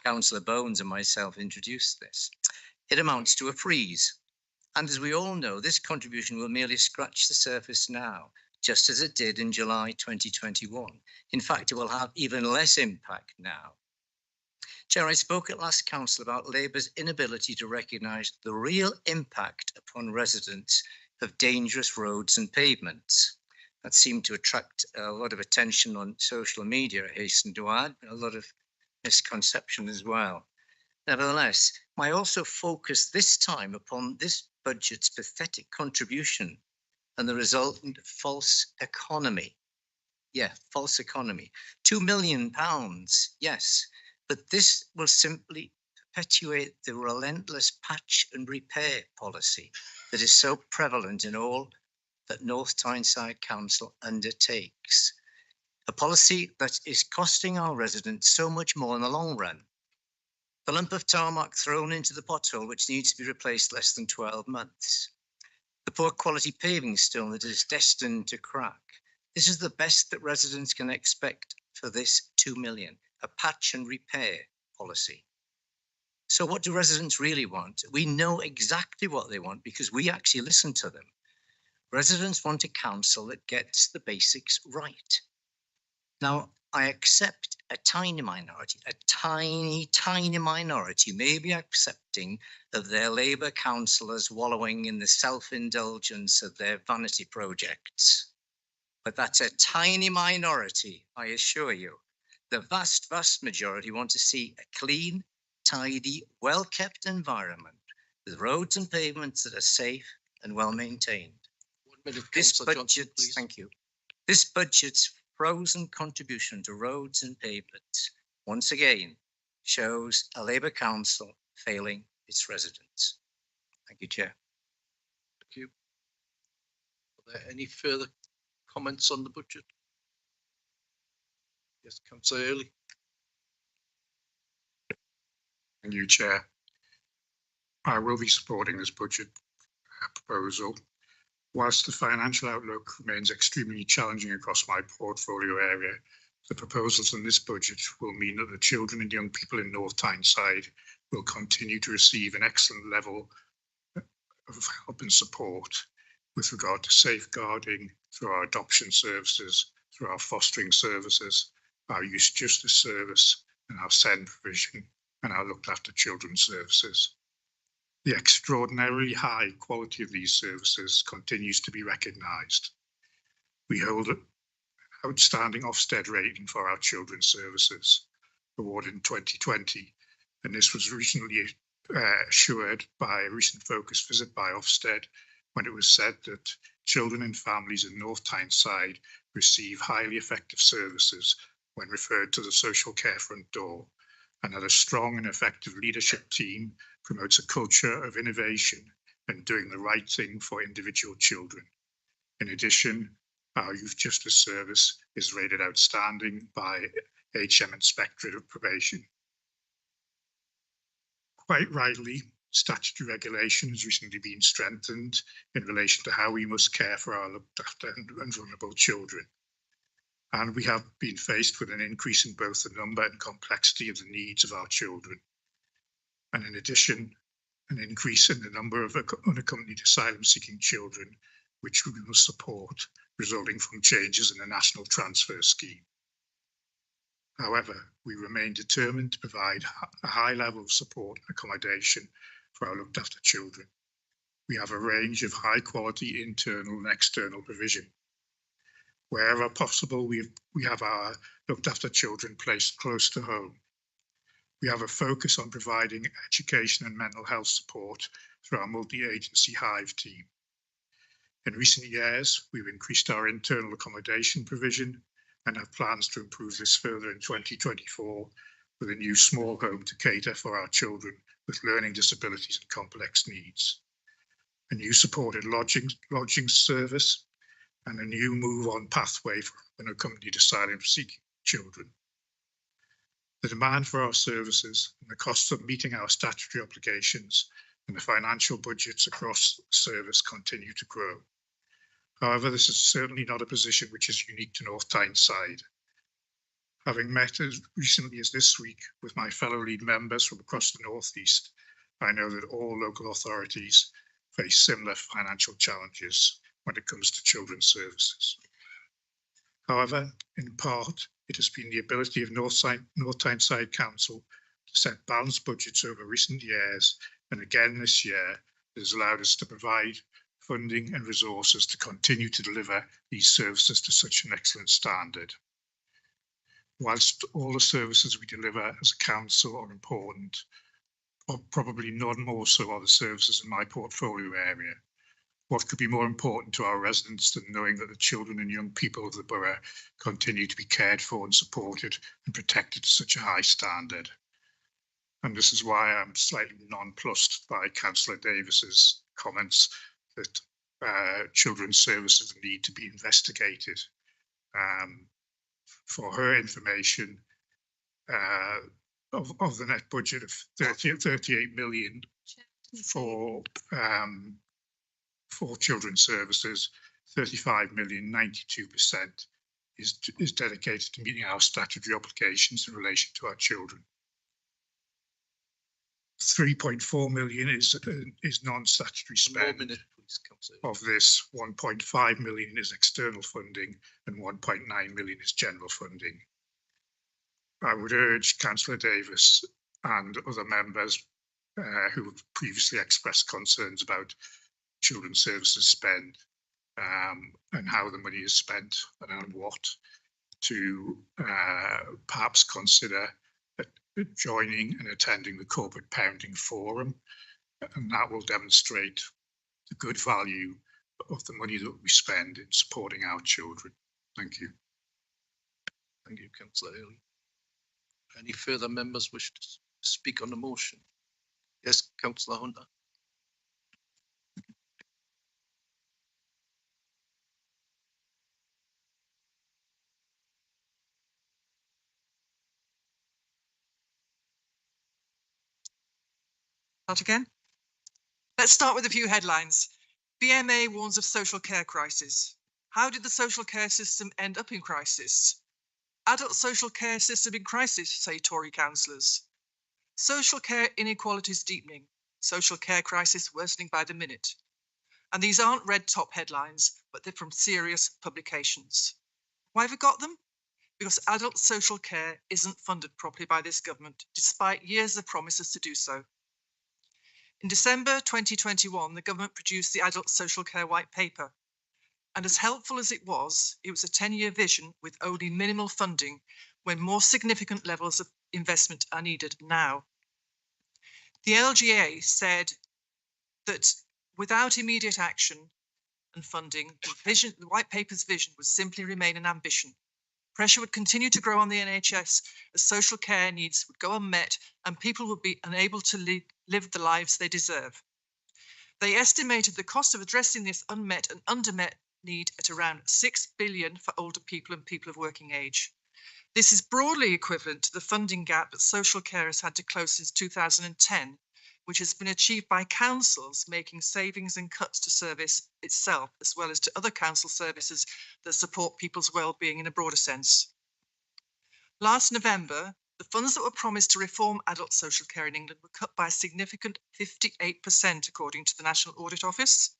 Councillor Bones and myself introduced this. It amounts to a freeze. And as we all know, this contribution will merely scratch the surface now, just as it did in July 2021. In fact, it will have even less impact now. Chair, I spoke at last council about Labour's inability to recognise the real impact upon residents of dangerous roads and pavements. That seemed to attract a lot of attention on social media, I hasten to add, a lot of misconception as well. Nevertheless, I also focus this time upon this budget's pathetic contribution and the resultant false economy. Yeah, false economy. £2 million, yes, but this will simply perpetuate the relentless patch and repair policy that is so prevalent in all that North Tyneside Council undertakes. A policy that is costing our residents so much more in the long run. The lump of tarmac thrown into the pothole which needs to be replaced less than 12 months. The poor quality paving stone that is destined to crack. This is the best that residents can expect for this 2 million, a patch and repair policy. So what do residents really want? We know exactly what they want because we actually listen to them. Residents want a council that gets the basics right. Now, I accept a tiny minority, a tiny minority may be accepting of their Labour councillors wallowing in the self-indulgence of their vanity projects. But that's a tiny minority, I assure you. The vast majority want to see a clean, tidy, well-kept environment with roads and pavements that are safe and well maintained. This budget, thank you. This budget's frozen contribution to roads and pavements, once again, shows a Labour council failing its residents. Thank you, Chair. Thank you. Are there any further comments on the budget? Yes, Councillor Early. Thank you, Chair. I will be supporting this budget proposal. Whilst the financial outlook remains extremely challenging across my portfolio area, the proposals in this budget will mean that the children and young people in North Tyneside will continue to receive an excellent level of help and support with regard to safeguarding through our adoption services, through our fostering services, our youth justice service, and our SEND provision, and our looked after children's services. The extraordinarily high quality of these services continues to be recognised. We hold an outstanding Ofsted rating for our children's services, awarded in 2020, and this was recently assured by a recent focus visit by Ofsted, when it was said that children and families in North Tyneside receive highly effective services when referred to the social care front door, and that a strong and effective leadership team promotes a culture of innovation and doing the right thing for individual children. In addition, our Youth Justice Service is rated outstanding by HM Inspectorate of Probation. Quite rightly, statutory regulation has recently been strengthened in relation to how we must care for our looked after and vulnerable children. And we have been faced with an increase in both the number and complexity of the needs of our children. And in addition, an increase in the number of unaccompanied asylum-seeking children, which we must support, resulting from changes in the National Transfer Scheme. However, we remain determined to provide a high level of support and accommodation for our looked after children. We have a range of high quality internal and external provision. Wherever possible, we have our looked after children placed close to home. We have a focus on providing education and mental health support through our multi-agency Hive team. In recent years, we've increased our internal accommodation provision and have plans to improve this further in 2024 with a new small home to cater for our children with learning disabilities and complex needs, a new supported lodging service, and a new move-on pathway for unaccompanied asylum-seeking children. The demand for our services and the costs of meeting our statutory obligations and the financial budgets across the service continue to grow. However, this is certainly not a position which is unique to North Tyneside. Having met as recently as this week with my fellow lead members from across the North East, I know that all local authorities face similar financial challenges when it comes to children's services. However, in part, it has been the ability of North Tyneside Council to set balanced budgets over recent years, and again this year, it has allowed us to provide funding and resources to continue to deliver these services to such an excellent standard. Whilst all the services we deliver as a council are important, or probably none more so are the services in my portfolio area. What could be more important to our residents than knowing that the children and young people of the borough continue to be cared for and supported and protected to such a high standard? And this is why I'm slightly nonplussed by Councillor Davis's comments that children's services need to be investigated. For her information, of the net budget of 38 million for children's services, 35 million, 92% is dedicated to meeting our statutory obligations in relation to our children. 3.4 million is non-statutory spend. Of this, 1.5 million is external funding and 1.9 million is general funding. I would urge Councillor Davis and other members who have previously expressed concerns about children's services spend and how the money is spent and on what, to perhaps consider joining and attending the Corporate Parenting Forum, and that will demonstrate the good value of the money that we spend in supporting our children. Thank you. Thank you, Councillor Early. Any further members wish to speak on the motion? Yes, Councillor Hunter. Start again. Let's start with a few headlines. BMA warns of social care crisis. How did the social care system end up in crisis? Adult social care system in crisis, say Tory councillors. Social care inequalities deepening. Social care crisis worsening by the minute. And these aren't red top headlines, but they're from serious publications. Why have we got them? Because adult social care isn't funded properly by this government, despite years of promises to do so. In December 2021, the government produced the Adult Social Care White Paper. And as helpful as it was a 10-year vision with only minimal funding when more significant levels of investment are needed now. The LGA said that without immediate action and funding, the White Paper's vision would simply remain an ambition. Pressure would continue to grow on the NHS as social care needs would go unmet and people would be unable to live the lives they deserve. They estimated the cost of addressing this unmet and undermet need at around 6 billion for older people and people of working age. This is broadly equivalent to the funding gap that social care has had to close since 2010, which has been achieved by councils making savings and cuts to service itself, as well as to other council services that support people's well-being in a broader sense. Last November, the funds that were promised to reform adult social care in England were cut by a significant 58%, according to the National Audit Office.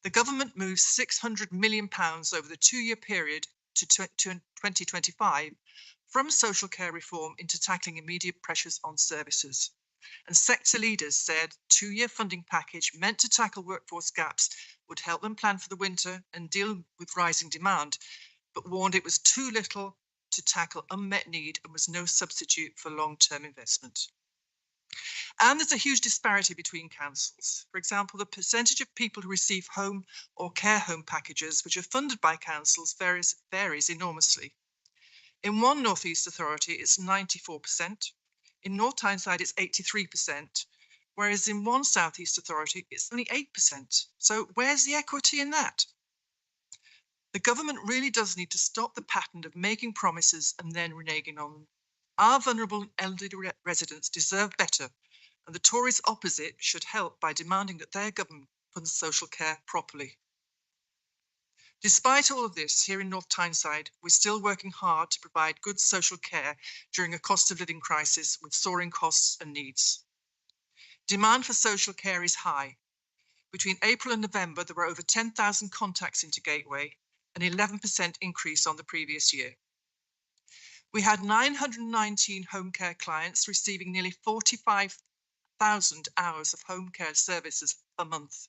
The government moved £600 million over the 2-year period to 2025, from social care reform into tackling immediate pressures on services. And sector leaders said 2-year funding package meant to tackle workforce gaps would help them plan for the winter and deal with rising demand, but warned it was too little to tackle unmet need and was no substitute for long-term investment. And there's a huge disparity between councils. For example, the percentage of people who receive home or care home packages which are funded by councils varies enormously. In one North East authority, it's 94%. In North Tyneside, it's 83%, whereas in one South East authority, it's only 8%. So where's the equity in that? The government really does need to stop the pattern of making promises and then reneging on them. Our vulnerable elderly residents deserve better, and the Tories opposite should help by demanding that their government funds social care properly. Despite all of this, here in North Tyneside, we're still working hard to provide good social care during a cost of living crisis with soaring costs and needs. Demand for social care is high. Between April and November, there were over 10,000 contacts into Gateway, an 11% increase on the previous year. We had 919 home care clients receiving nearly 45,000 hours of home care services a month.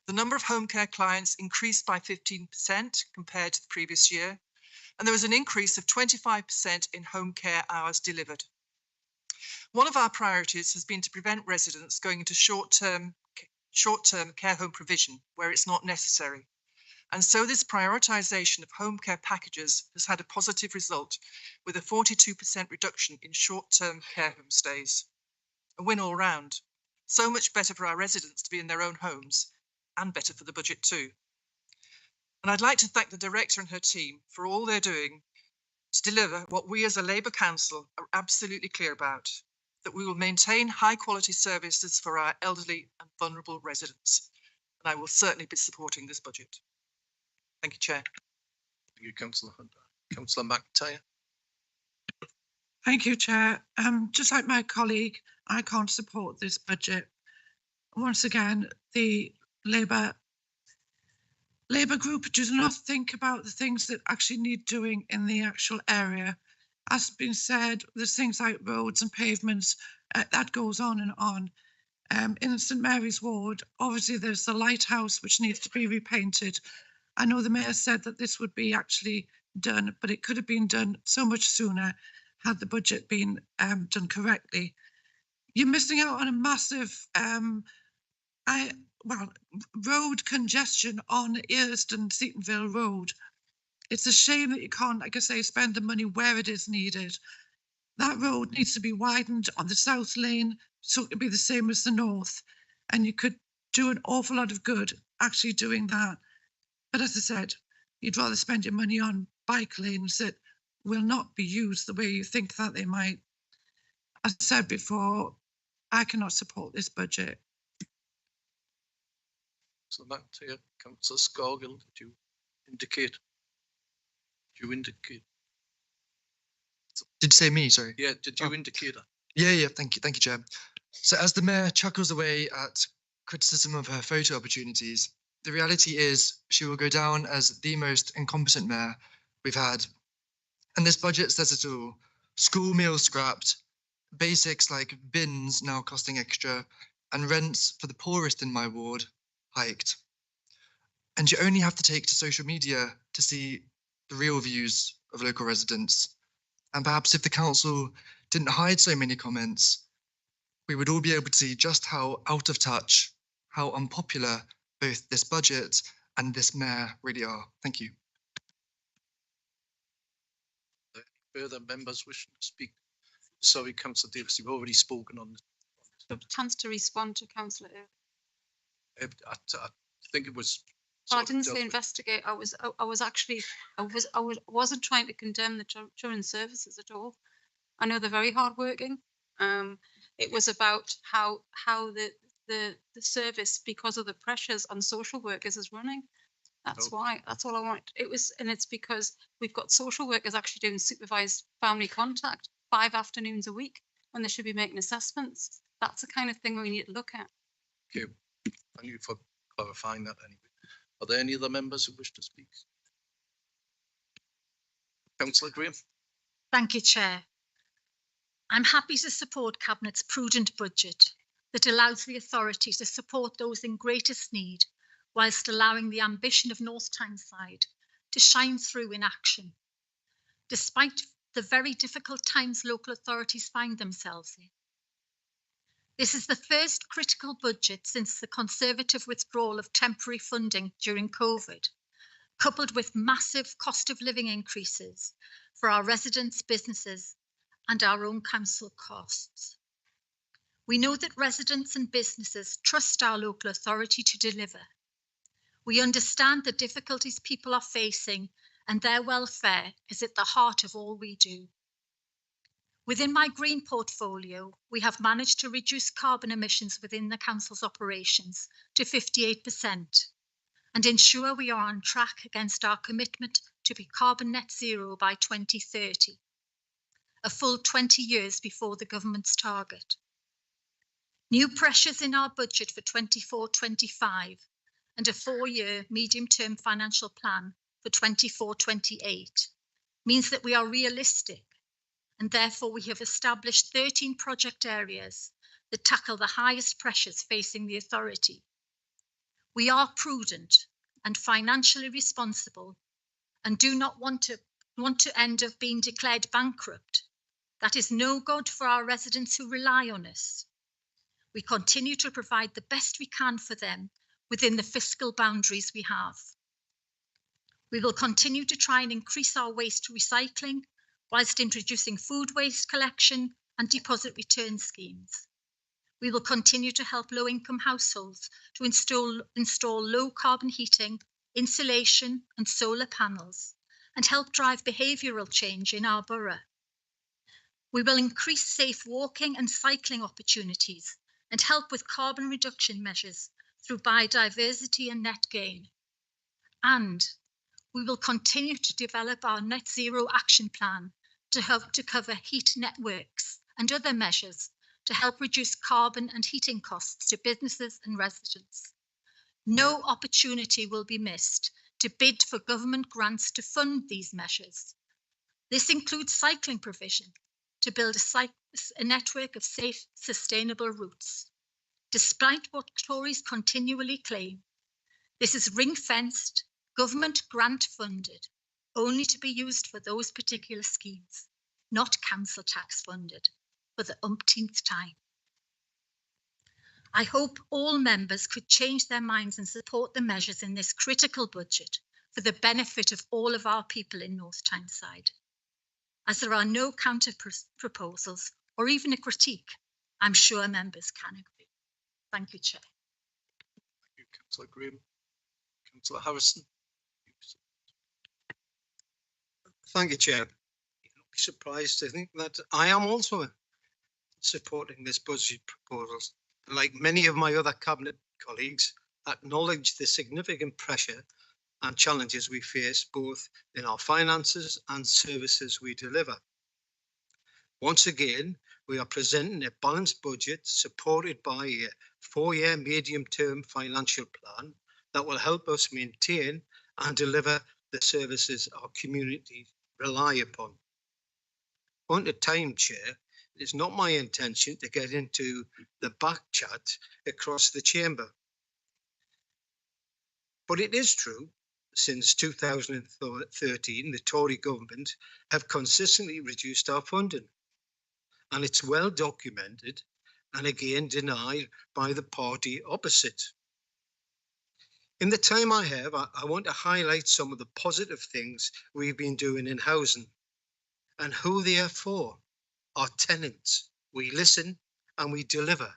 The number of home care clients increased by 15% compared to the previous year, and there was an increase of 25% in home care hours delivered. One of our priorities has been to prevent residents going into short-term care home provision where it's not necessary. And so this prioritisation of home care packages has had a positive result, with a 42% reduction in short-term care home stays. A win all round. So much better for our residents to be in their own homes, and better for the budget too. And I'd like to thank the Director and her team for all they're doing to deliver what we as a Labour Council are absolutely clear about, that we will maintain high quality services for our elderly and vulnerable residents. And I will certainly be supporting this budget. Thank you, Chair. Thank you, Councillor Hunter. Councillor McIntyre. Thank you, Chair. Just like my colleague, I can't support this budget. Once again, the Labour group does not think about the things that actually need doing in the actual area. As been said, there's things like roads and pavements, that goes on and on. In St Mary's ward, obviously there's the lighthouse which needs to be repainted. I know the Mayor said that this would be actually done, but it could have been done so much sooner had the budget been done correctly. You're missing out on a massive road congestion on Earston-Seatonville Road. It's a shame that you can't, like I say, spend the money where it is needed. That road needs to be widened on the south lane, so it could be the same as the north. And you could do an awful lot of good actually doing that. But as I said, you'd rather spend your money on bike lanes that will not be used the way you think that they might. As I said before, I cannot support this budget. So back to you, Councillor Scargill. Did you indicate? Did you say me? Sorry. Yeah, did you indicate that? Yeah. Thank you, Chair. So as the Mayor chuckles away at criticism of her photo opportunities, the reality is she will go down as the most incompetent Mayor we've had. And this budget says it all. School meals scrapped, basics like bins now costing extra, and rents for the poorest in my ward hiked. And you only have to take to social media to see the real views of local residents. And perhaps if the council didn't hide so many comments, we would all be able to see just how out of touch, how unpopular both this budget and this Mayor really are. Thank you. Further members wishing to speak? Sorry, Councillor Davis, you've already spoken on this. Chance to respond to Councillor Earl. I think it was. Well, I didn't say investigate. I wasn't trying to condemn the children's services at all. I know they're very hardworking. It was about how the service, because of the pressures on social workers, is running. That's why. That's all I want. It's because we've got social workers actually doing supervised family contact 5 afternoons a week when they should be making assessments. That's the kind of thing we need to look at. Okay, thank you for clarifying that anyway. Are there any other members who wish to speak? Councillor Graham. Thank you, Chair. I'm happy to support Cabinet's prudent budget that allows the authority to support those in greatest need, whilst allowing the ambition of North Tyneside to shine through in action. Despite the very difficult times local authorities find themselves in. This is the first critical budget since the Conservative withdrawal of temporary funding during COVID, coupled with massive cost of living increases for our residents, businesses, and our own council costs. We know that residents and businesses trust our local authority to deliver. We understand the difficulties people are facing, and their welfare is at the heart of all we do. Within my green portfolio, we have managed to reduce carbon emissions within the council's operations to 58% and ensure we are on track against our commitment to be carbon net zero by 2030, a full 20 years before the government's target. New pressures in our budget for 24-25 and a 4-year medium-term financial plan for 24-28 means that we are realistic, and therefore we have established 13 project areas that tackle the highest pressures facing the authority. We are prudent and financially responsible and do not want to end up being declared bankrupt. That is no good for our residents who rely on us. We continue to provide the best we can for them within the fiscal boundaries we have. We will continue to try and increase our waste recycling whilst introducing food waste collection and deposit return schemes. We will continue to help low-income households to install low-carbon heating, insulation and solar panels, and help drive behavioural change in our borough. We will increase safe walking and cycling opportunities and help with carbon reduction measures through biodiversity and net gain. And we will continue to develop our net zero action plan to help to cover heat networks and other measures to help reduce carbon and heating costs to businesses and residents. No opportunity will be missed to bid for government grants to fund these measures. This includes cycling provision to build a network of safe, sustainable routes. Despite what Tories continually claim, this is ring-fenced, government grant funded, only to be used for those particular schemes, not council tax funded, for the umpteenth time. I hope all members could change their minds and support the measures in this critical budget for the benefit of all of our people in North Tyneside. As there are no counter proposals or even a critique, I'm sure members can agree. Thank you, Chair. Thank you, Councillor Graham. Councillor Harrison. Thank you, Chair. You'll not be surprised to think that I am also supporting this budget proposals. Like many of my other Cabinet colleagues, acknowledge the significant pressure and challenges we face both in our finances and services we deliver. Once again, we are presenting a balanced budget supported by a 4-year medium-term financial plan that will help us maintain and deliver the services our communities rely upon. On to time, Chair, it is not my intention to get into the back chat across the chamber. But it is true, since 2013, the Tory government have consistently reduced our funding. And it's well documented and again denied by the party opposite. In the time I have, I want to highlight some of the positive things we've been doing in housing and who they are for. Our tenants. We listen and we deliver.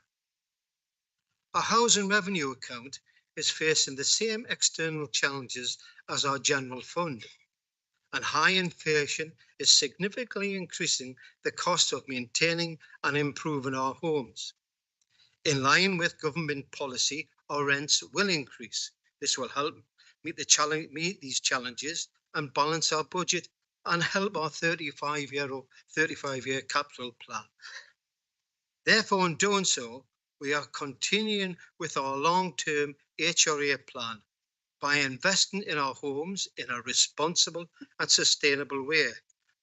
Our housing revenue account is facing the same external challenges as our general fund, and high inflation is significantly increasing the cost of maintaining and improving our homes. In line with government policy, our rents will increase. This will help meet these challenges and balance our budget and help our 35-year capital plan. Therefore, in doing so, we are continuing with our long-term HRA plan by investing in our homes in a responsible and sustainable way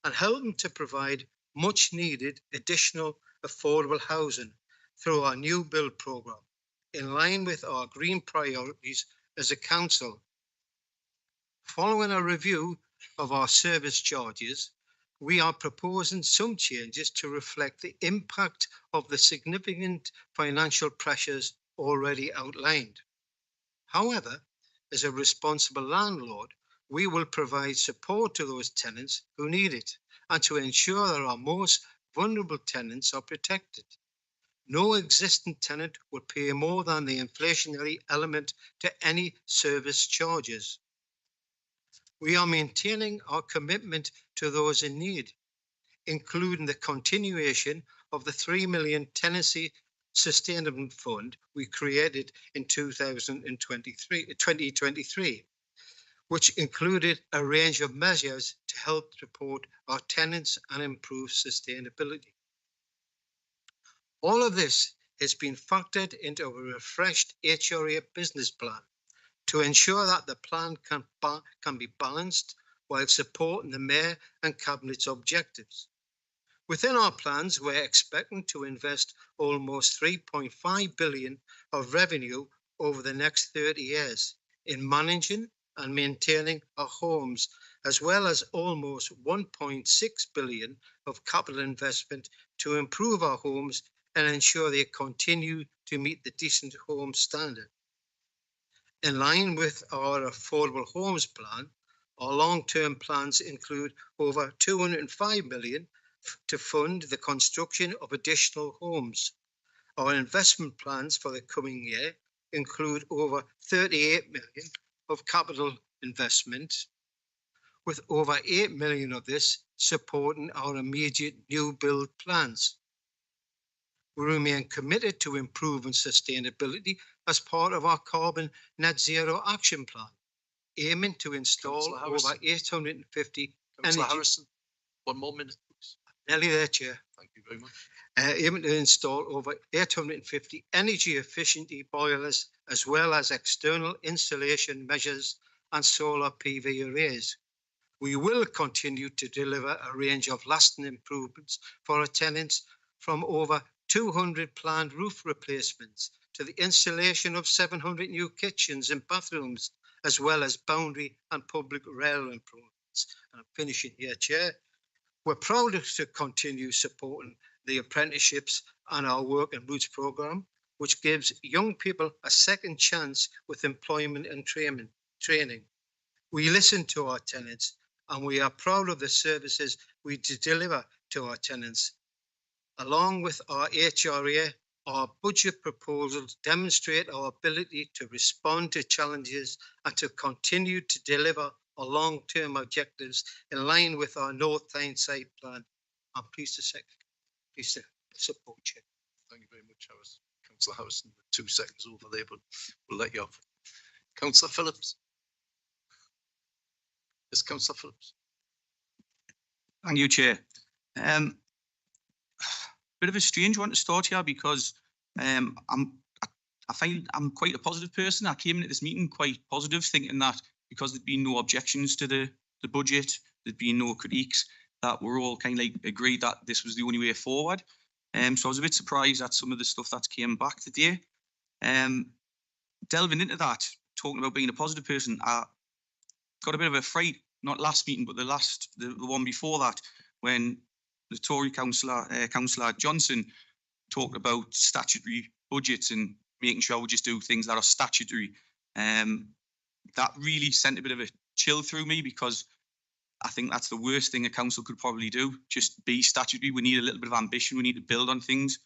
and helping to provide much needed additional affordable housing through our new build programme, in line with our green priorities as a council. Following a review of our service charges, we are proposing some changes to reflect the impact of the significant financial pressures already outlined. However, as a responsible landlord, we will provide support to those tenants who need it and to ensure that our most vulnerable tenants are protected. No existing tenant will pay more than the inflationary element to any service charges. We are maintaining our commitment to those in need, including the continuation of the 3 million tenancy sustainable fund we created in 2023, which included a range of measures to help support our tenants and improve sustainability. All of this has been factored into a refreshed HRA business plan to ensure that the plan can be balanced while supporting the Mayor and Cabinet's objectives. Within our plans, we're expecting to invest almost 3.5 billion of revenue over the next 30 years in managing and maintaining our homes, as well as almost 1.6 billion of capital investment to improve our homes and ensure they continue to meet the Decent Homes Standard. In line with our affordable homes plan, our long-term plans include over 205 million to fund the construction of additional homes. Our investment plans for the coming year include over 38 million of capital investment, with over 8 million of this supporting our immediate new build plans. We remain committed to improving sustainability as part of our carbon net zero action plan, aiming to install over 850 Councillor Harrison, 1 more minute, please. Nearly there, Chair. Thank you very much. Aiming to install over 850 energy efficiency boilers, as well as external insulation measures and solar PV arrays. We will continue to deliver a range of lasting improvements for our tenants, from over 200 planned roof replacements to the installation of 700 new kitchens and bathrooms, as well as boundary and public rail improvements. And I'm finishing here, Chair. We're proud to continue supporting the apprenticeships and our Work and Roots programme, which gives young people a second chance with employment and training. We listen to our tenants and we are proud of the services we deliver to our tenants. Along with our HRA, our budget proposals demonstrate our ability to respond to challenges and to continue to deliver our long-term objectives in line with our North Tyneside plan. I'm pleased to support, Chair. Thank you very much, Councillor Harrison. 2 seconds over there, but we'll let you off. Councillor Phillips. Yes, Councillor Phillips. Thank you, Chair. Bit of a strange one to start here because I find I'm quite a positive person. I came into this meeting quite positive, thinking that because there'd been no objections to the budget, there'd been no critiques, that we're all kind of like agreed that this was the only way forward. So I was a bit surprised at some of the stuff that came back today. Delving into that, talking about being a positive person, I got a bit of a fright, not last meeting, but the one before that, when the Tory councillor Johnson talked about statutory budgets and making sure we just do things that are statutory. That really sent a bit of a chill through me, because I think that's the worst thing a council could probably do, just be statutory. We need a little bit of ambition. We need to build on things.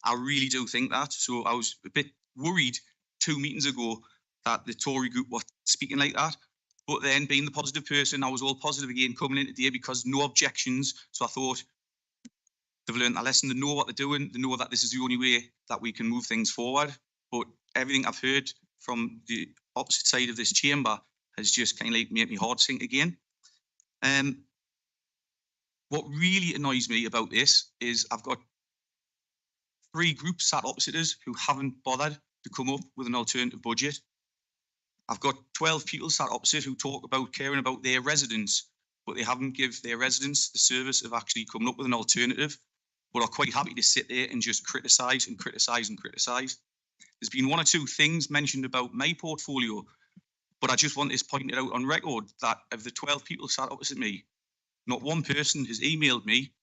I really do think that. So I was a bit worried 2 meetings ago that the Tory group were speaking like that. But then, being the positive person, I was all positive again coming in today because no objections. So I thought they've learned a lesson. They know what they're doing. They know that this is the only way that we can move things forward. But everything I've heard from the opposite side of this chamber has just kind of like made me heart sink again. What really annoys me about this is I've got 3 groups sat opposite us who haven't bothered to come up with an alternative budget. I've got 12 people sat opposite who talk about caring about their residents, but they haven't give their residents the service of actually coming up with an alternative, but are quite happy to sit there and just criticise and criticise and criticise. There's been one or two things mentioned about my portfolio, but I just want this pointed out on record that of the 12 people sat opposite me, not one person has emailed me,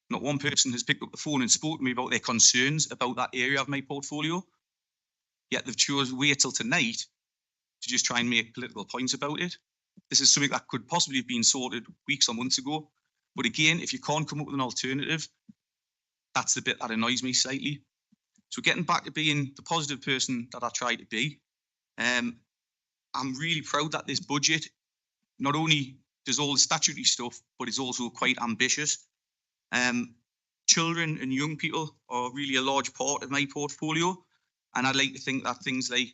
not one person has picked up the phone and spoke to me about their concerns about that area of my portfolio. Yet they've chosen to wait till tonight to just try and make political points about it. This is something that could possibly have been sorted weeks or months ago. But again, if you can't come up with an alternative, that's the bit that annoys me slightly. So getting back to being the positive person that I try to be, I'm really proud that this budget not only does all the statutory stuff, but it's also quite ambitious. Children and young people are really a large part of my portfolio. And I'd like to think that things like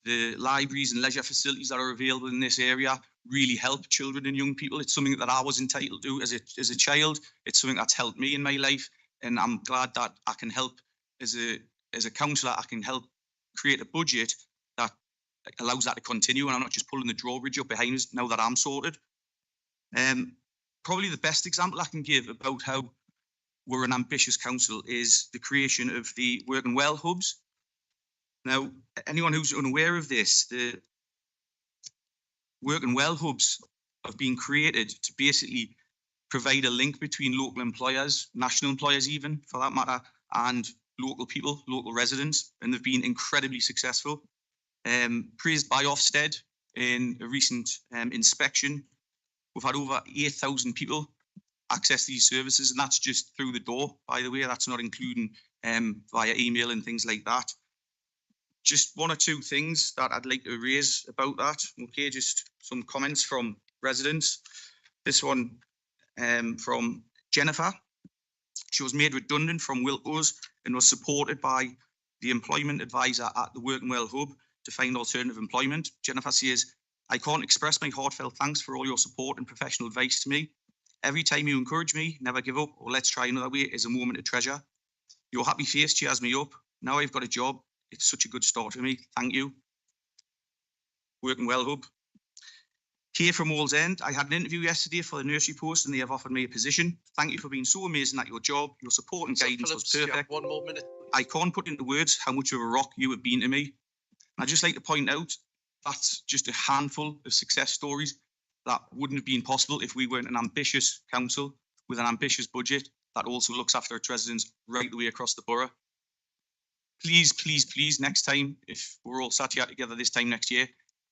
the libraries and leisure facilities that are available in this area really help children and young people. It's something that I was entitled to as a child. It's something that's helped me in my life. And I'm glad that I can help as a councillor, I can help create a budget that allows that to continue. And I'm not just pulling the drawbridge up behind us now that I'm sorted. Probably the best example I can give about how we're an ambitious council is the creation of the Working Well hubs. Now, anyone who's unaware of this, the Working Well hubs have been created to basically provide a link between local employers, national employers even, for that matter, and local people, local residents, and they've been incredibly successful. Praised by Ofsted in a recent inspection. We've had over 8,000 people access these services, and that's just through the door, by the way. That's not including via email and things like that. Just one or two things that I'd like to raise about that. Okay, just some comments from residents. This one from Jennifer. She was made redundant from Wilco's and was supported by the employment advisor at the Working Well Hub to find alternative employment. Jennifer says, I can't express my heartfelt thanks for all your support and professional advice to me. Every time you encourage me, never give up, or let's try another way is a moment to treasure. Your happy face cheers me up. Now I've got a job. It's such a good start for me. Thank you. Working Well Hub. Kay from Walls End. I had an interview yesterday for the nursery post and they have offered me a position. Thank you for being so amazing at your job. Your support and guidance was perfect. One more minute. I can't put into words how much of a rock you have been to me. I'd just like to point out that's just a handful of success stories that wouldn't have been possible if we weren't an ambitious council with an ambitious budget that also looks after its residents right the way across the borough. Please, please, please, next time, if we're all sat here together this time next year,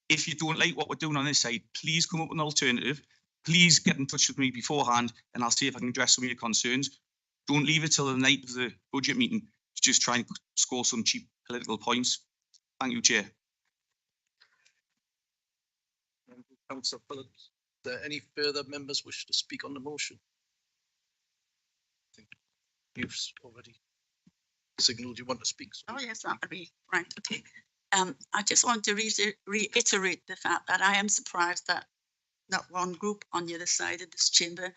if you don't like what we're doing on this side, please come up with an alternative. Please get in touch with me beforehand and I'll see if I can address some of your concerns. Don't leave it till the night of the budget meeting to just try and score some cheap political points. Thank you, Chair. Councillor Phillips, are there any further members wish to speak on the motion? I think you've already signalled you want to speak. Oh, yes, that would be right. Okay. I just want to reiterate the fact that I am surprised that not one group on the other side of this chamber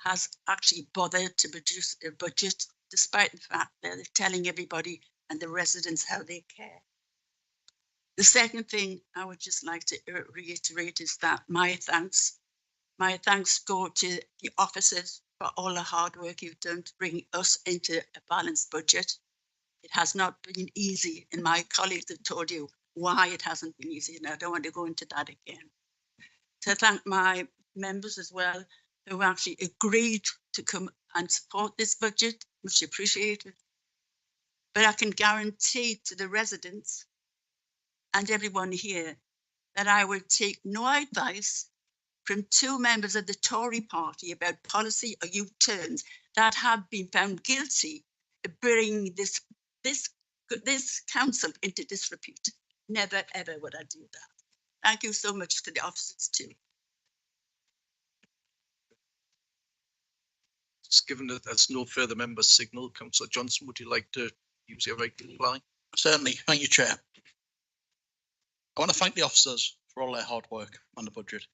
has actually bothered to produce a budget, despite the fact that they're telling everybody and the residents how they care. The second thing I would just like to reiterate is that my thanks go to the officers for all the hard work you've done to bring us into a balanced budget. It has not been easy, and my colleagues have told you why it hasn't been easy, and I don't want to go into that again. To thank my members as well, who actually agreed to come and support this budget, much appreciated. But I can guarantee to the residents and everyone here that I will take no advice from two members of the Tory party about policy or U-turns that have been found guilty of bringing this council into disrepute. Never, ever would I do that. Thank you so much to the officers too. Just given that there's no further members signal, Councillor Johnson, would you like to use your right to reply? Certainly. Thank you, Chair. I want to thank the officers for all their hard work on the budget.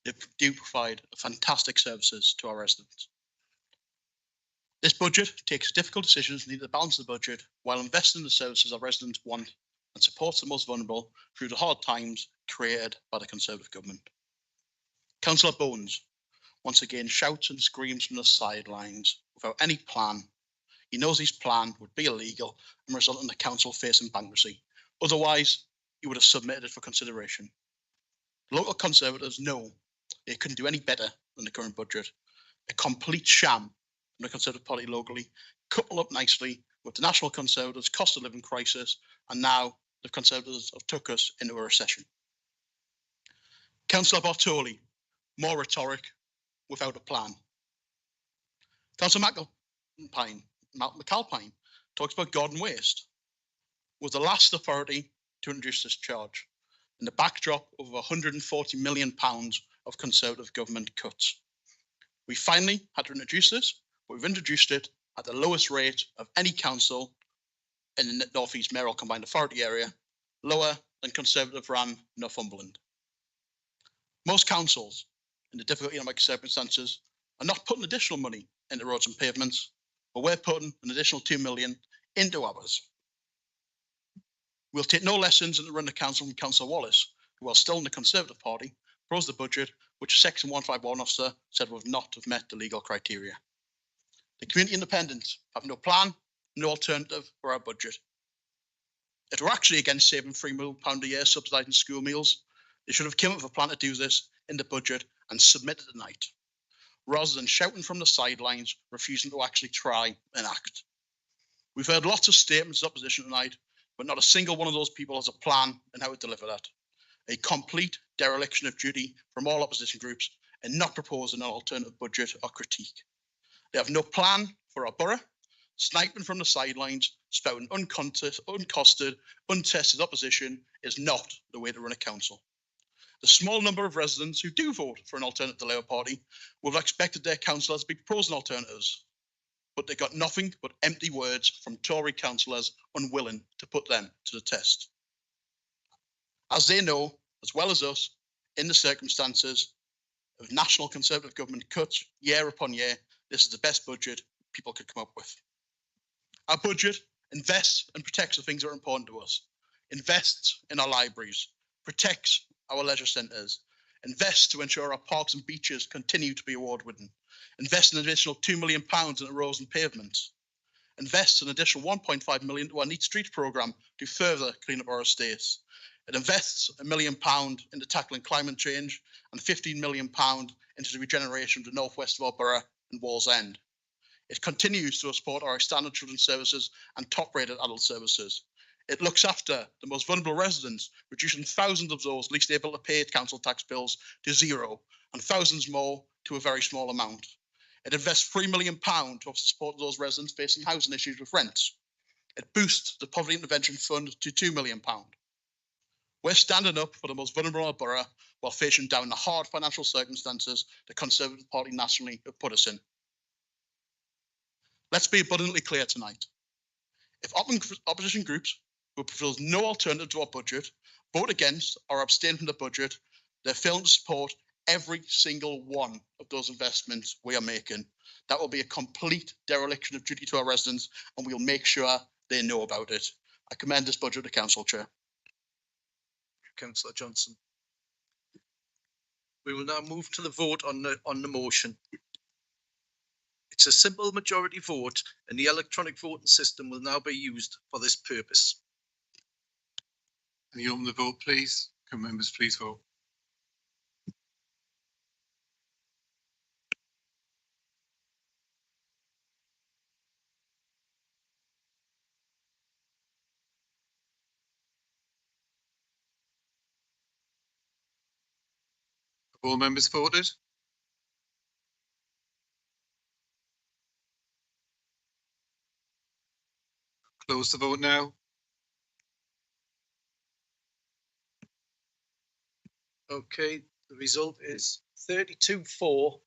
They do provide fantastic services to our residents. This budget takes difficult decisions needed to balance the budget while investing in the services our residents want and supports the most vulnerable through the hard times created by the Conservative government. Councillor Bones once again shouts and screams from the sidelines without any plan. He knows his plan would be illegal and result in the council facing bankruptcy. Otherwise, he would have submitted it for consideration. Local Conservatives know they couldn't do any better than the current budget. A complete sham from the Conservative Party locally, coupled up nicely with the National Conservatives' cost of living crisis, and now the Conservatives have took us into a recession. Councillor Bartoli, more rhetoric without a plan. Councillor McAlpine talks about garden waste. Was the last authority to introduce this charge in the backdrop of £140 million of Conservative government cuts. We finally had to introduce this, but we've introduced it at the lowest rate of any council in the North East Mayoral Combined Authority area, lower than Conservative ran Northumberland. Most councils in the difficult economic circumstances are not putting additional money into roads and pavements, but we're putting an additional 2 million into ours. We'll take no lessons in the run of council from Councillor Wallace, who, while still in the Conservative Party, proposed the budget which a Section 151 officer said would not have met the legal criteria. The Community Independents have no plan, no alternative for our budget. If we're actually against saving £3 million a year subsidising school meals, they should have come up with a plan to do this in the budget and submit it tonight, rather than shouting from the sidelines, refusing to actually try and act. We've heard lots of statements of opposition tonight, but not a single one of those people has a plan on how to deliver that. A complete dereliction of duty from all opposition groups and not proposing an alternative budget or critique. They have no plan for our borough, sniping from the sidelines, spouting uncosted, untested opposition is not the way to run a council. The small number of residents who do vote for an alternate to the Labour Party will have expected their councillors to be proposing alternatives, but they got nothing but empty words from Tory councillors unwilling to put them to the test. As they know, as well as us, in the circumstances of national Conservative government cuts year upon year, this is the best budget people could come up with. Our budget invests and protects the things that are important to us, invests in our libraries, protects our leisure centres, invests to ensure our parks and beaches continue to be award-winning, invests an additional £2 million in the roads and pavements, invests an additional 1.5 million to our Neat Streets programme to further clean up our estates. It invests £1 million into tackling climate change and £15 million into the regeneration of the northwest of our borough and Wallsend. It continues to support our standard children's services and top-rated adult services. It looks after the most vulnerable residents, reducing thousands of those least able to pay council tax bills to zero and thousands more to a very small amount. It invests £3 million to support those residents facing housing issues with rents. It boosts the Poverty Intervention Fund to £2 million. We're standing up for the most vulnerable in our borough while facing down the hard financial circumstances the Conservative Party nationally have put us in. Let's be abundantly clear tonight. If opposition groups who propose no alternative to our budget vote against or abstain from the budget, they're failing to support every single one of those investments we are making. That will be a complete dereliction of duty to our residents, and we'll make sure they know about it. I commend this budget to Council Chair. Councillor Johnson. We will now move to the vote on the motion. It's a simple majority vote, and the electronic voting system will now be used for this purpose. Can you open the vote, please? Can members please vote? Have all members voted? Close the vote now. Okay, the result is 32 for,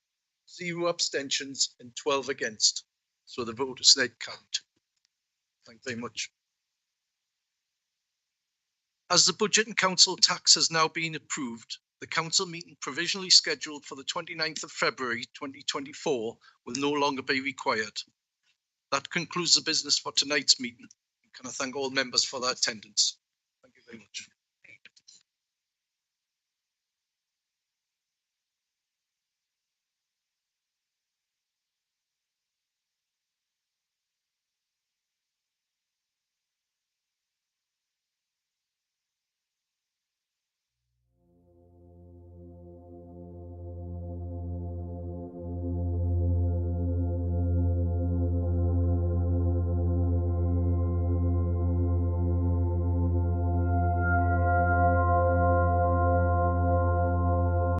0 abstentions and 12 against. So the vote is not count. Thank you very much. As the budget and council tax has now been approved, the council meeting provisionally scheduled for the 29th of February 2024 will no longer be required. That concludes the business for tonight's meeting. Can I thank all members for their attendance? Thank you very much.